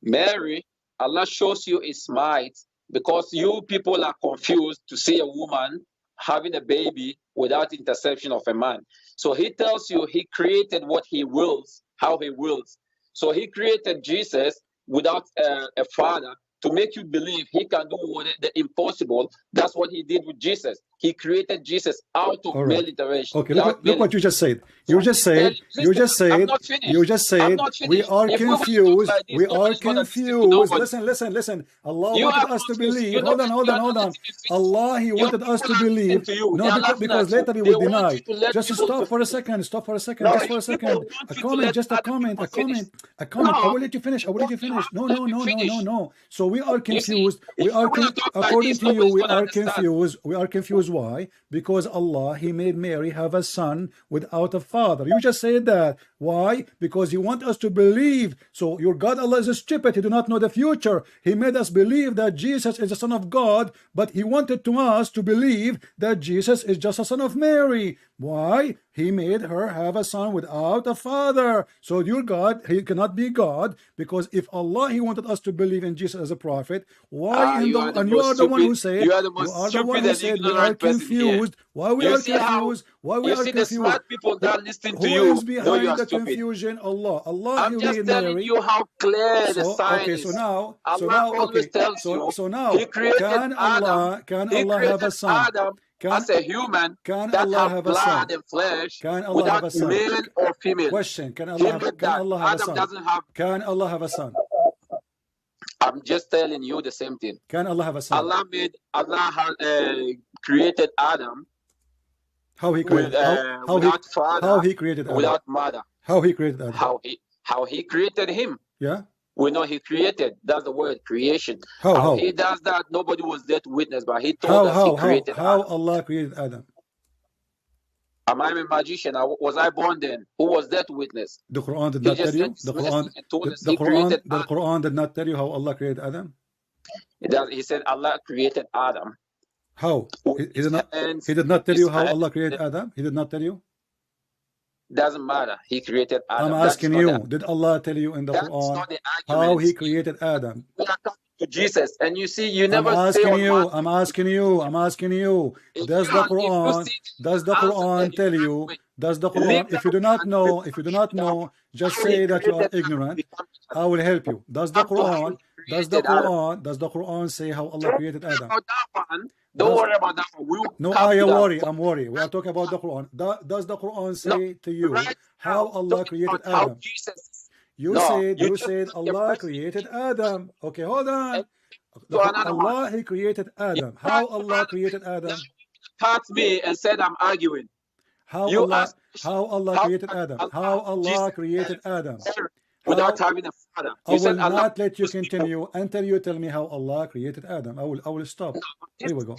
Mary, Allah shows you his might because you people are confused to see a woman having a baby without interception of a man. So he tells you he created what he wills, how he wills. So he created Jesus without a father to make you believe he can do the impossible. That's what he did with Jesus. He created Jesus out of male intervention.
Okay, look what you just said. You just said we are confused. We are confused. Listen. Allah wanted us to believe. Hold on. Allah, he wanted us to believe. No, because later we will deny. Just stop for a second. Just for a second. A comment. I will let you finish. No. So we are confused. According to you, we are confused. We are confused. Why? Because Allah, he made Mary have a son without a father. You just said that. Why? Because He wants us to believe. So your God Allah is stupid. He do not know the future. He made us believe that Jesus is the Son of God, but He wanted to us to believe that Jesus is just a son of Mary. Why? He made her have a son without a father. So your God, He cannot be God, because if Allah, He wanted us to believe in Jesus as a prophet, why
You are the most stupid and ignorant person here.
confused? Why we
You
are
see how
confused? Why we
you
are
see the
confused?
smart people that listen to
Who
you
is
know you
behind
are
the
stupid.
confusion? Allah. Allah, He
I'm just
made
telling
Mary.
you how clear the
So
sign
okay,
is.
so
Allah
now
always
okay,
tells you
so
He
now
created Adam.
can
He
Allah have
created
a son?
Adam
Can
as a human
can
that
Allah
have
have a
blood
son?
and flesh
Can Allah have
without
a son?
male or female.
Question:
He made that.
a
Adam
son?
doesn't have.
Can Allah have a son?
I'm just telling you the same thing.
Can Allah have a son?
Allah created Adam.
How He created?
Without father,
how He created Adam?
without mother.
How He created Adam?
How he created him.
Yeah.
We know He created. That's the word creation.
How
He does that, nobody was there to witness, but He told us He created
how
Adam.
Allah created Adam?
Am I a magician? Was I born then? Who was there to witness?
The Quran did not tell you. The Quran did not tell you how Allah created Adam.
He said Allah created Adam.
How? He did not tell you how Allah created Adam. He did not tell you.
Doesn't matter. He created Adam.
I'm asking you. Did Allah tell you in the Quran how He created Adam?
We are talking to Jesus, and you see, you never
I'm
say
asking you. Does the Quran tell you? Does the Quran? If you do not know, just say that you are ignorant. I will help you. Does the Quran say how Allah created Adam?
Don't worry about that one.
No, I'm worried. We are talking about the Quran. Does the Quran say to you how Allah created Adam? You said Allah created Adam. Okay, hold on. Allah, He created Adam. How Allah created Adam?
Cut me and said I'm arguing.
How Allah created Adam? How Allah created Adam?
Without having a father.
I will not let you continue until you tell me how Allah created Adam. I will stop. Here we go.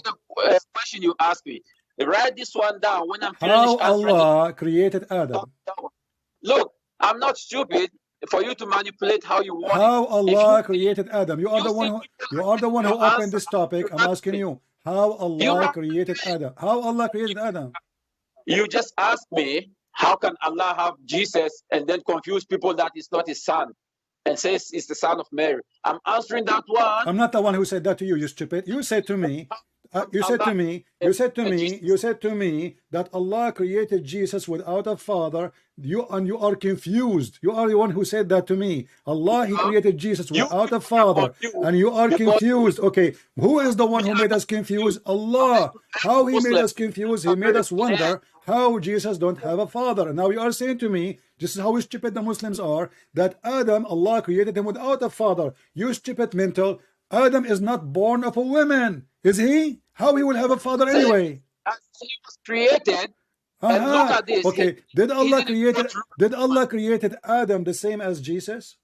Question you ask me. Write this one down when I'm finished.
How Allah created Adam?
Look, I'm not stupid for you to manipulate how you want.
How Allah created Adam? You are the one who opened this topic. I'm asking you. How Allah created Adam? How Allah created Adam?
You just asked me, how can Allah have Jesus and then confuse people that it's not His son and says it's the son of Mary? I'm answering that one.
I'm not the one who said that to you, you stupid. You said to me, you said to me that Allah created Jesus without a father. You are confused. You are the one who said that to me. Allah, He created Jesus without a father, and you are confused. Okay, who is the one who made us confused? Allah. How He made us confused? He made us wonder how Jesus don't have a father. And now you are saying to me, this is how stupid the Muslims are, that Adam, Allah created him without a father. You stupid mental. Adam is not born of a woman, is he? How he will have a father anyway?
He was created. And look at this.
Okay, did Allah created Adam the same as Jesus?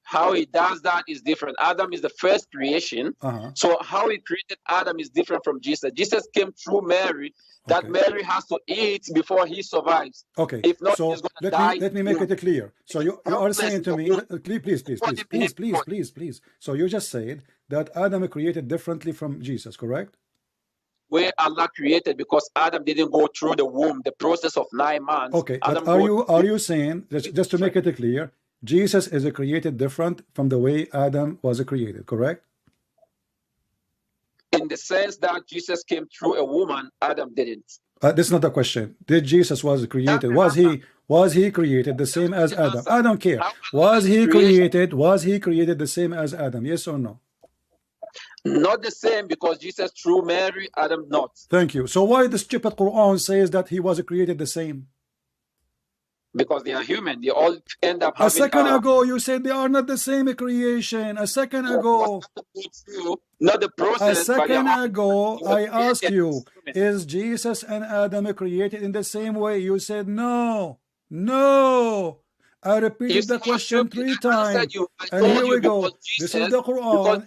How He does that is different. Adam is the first creation. So how He created Adam is different from Jesus. Jesus came through Mary. That Mary has to eat before He survives.
Okay.
If not,
so let me make it clear. So you are saying to me, please. So you just said that Adam created differently from Jesus, correct?
Where Allah created, because Adam didn't go through the womb, the process of 9 months.
Okay, but are you saying, just to make it clear, Jesus is created different from the way Adam was created, correct?
In the sense that Jesus came through a woman, Adam didn't.
This is not the question. Did Jesus was created? Was he created the same as Adam? I don't care. Was he created the same as Adam? Yes or no?
Not the same, because Jesus through Mary, Adam not.
Thank you. So why the stupid Quran says that he was created the same?
Because they are human. They all end up having...
A second ago, you said they are not the same creation. A second ago.
Not the process.
A second ago, I asked you, is Jesus and Adam created in the same way? You said no. No. I repeated the question 3 times. And here we go. This is the Quran,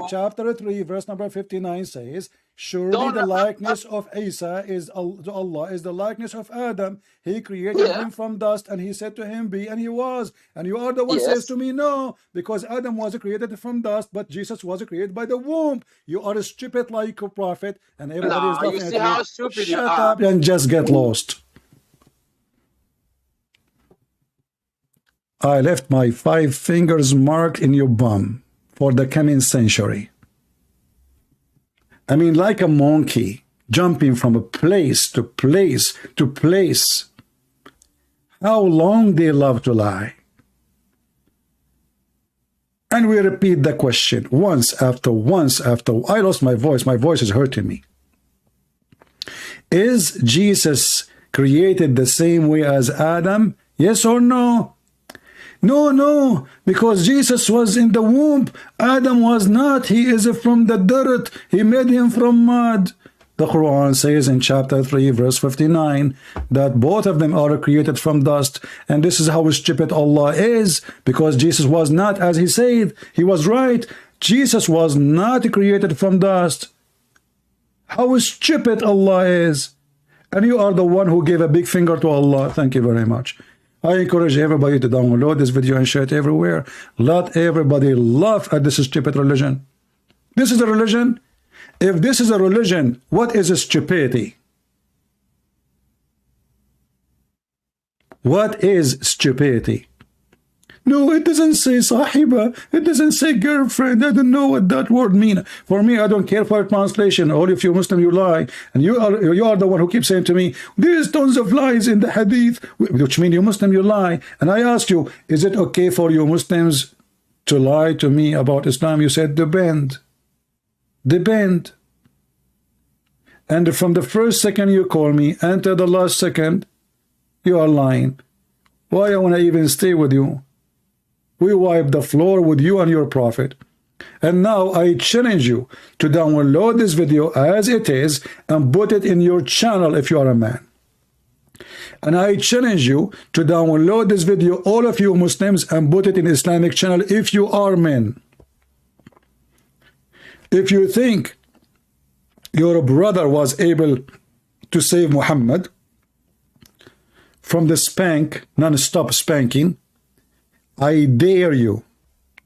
chapter 3, verse number 59 says, surely the likeness of Isa is to Allah is the likeness of Adam. He created him from dust, and he said to him, be, and he was. And you are the one says to me, no, because Adam was created from dust, but Jesus was created by the womb. You are stupid like a prophet, and everybody is laughing at you. Shut up and just get lost. I left my 5 fingers marked in your bum for the coming century. I mean, like a monkey jumping from a place to place to place. How long they love to lie. And we repeat the question once after once after. I lost my voice. My voice is hurting me. Is Jesus created the same way as Adam? Yes or no? No, because Jesus was in the womb. Adam was not. He is from the dirt. He made him from mud. The Quran says in chapter 3, verse 59, that both of them are created from dust. And this is how stupid Allah is, because Jesus was not, as he said. He was right. Jesus was not created from dust. How stupid Allah is. And you are the one who gave a big finger to Allah. Thank you very much. I encourage everybody to download this video and share it everywhere. Let everybody laugh at this stupid religion. This is a religion. If this is a religion, what is a stupidity? What is stupidity? No, it doesn't say sahiba. It doesn't say girlfriend. I don't know what that word means. For me, I don't care for translation. All of you Muslim, you lie. And you are the one who keeps saying to me, there's tons of lies in the hadith, which means you Muslim, you lie. And I ask you, is it okay for you Muslims to lie to me about Islam? You said, depend. Depend. And from the first second you call me, until the last second, you are lying. Why I want to even stay with you? We wipe the floor with you and your prophet. And now I challenge you to download this video as it is and put it in your channel if you are a man. And I challenge you to download this video, all of you Muslims, and put it in Islamic channel if you are men. If you think your brother was able to save Muhammad from the non-stop spanking, I dare you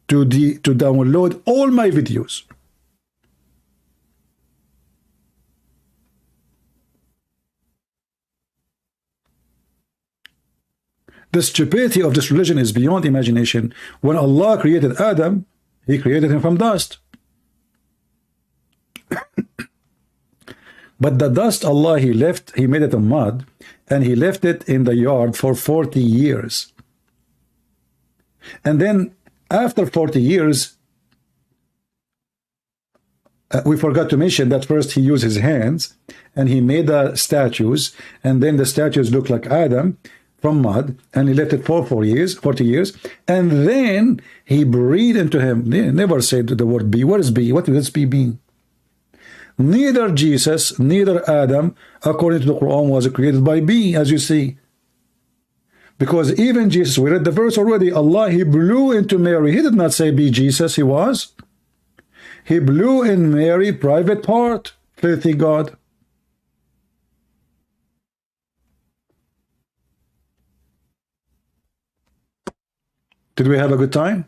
to download all my videos. The stupidity of this religion is beyond imagination. When Allah created Adam, He created him from dust. But the dust Allah He made it a mud, and He left it in the yard for 40 years. And then after 40 years, we forgot to mention that first He used His hands and He made the statues, and then the statues look like Adam from mud, and He left it for 40 years, and then He breathed into him. They never said the word be. What is be? What does be mean? Neither Jesus, neither Adam, according to the Quran, was created by be, as you see. Because even Jesus, we read the verse already, Allah, He blew into Mary. He did not say be Jesus, He was. He blew in Mary private part, filthy God. Did we have a good time?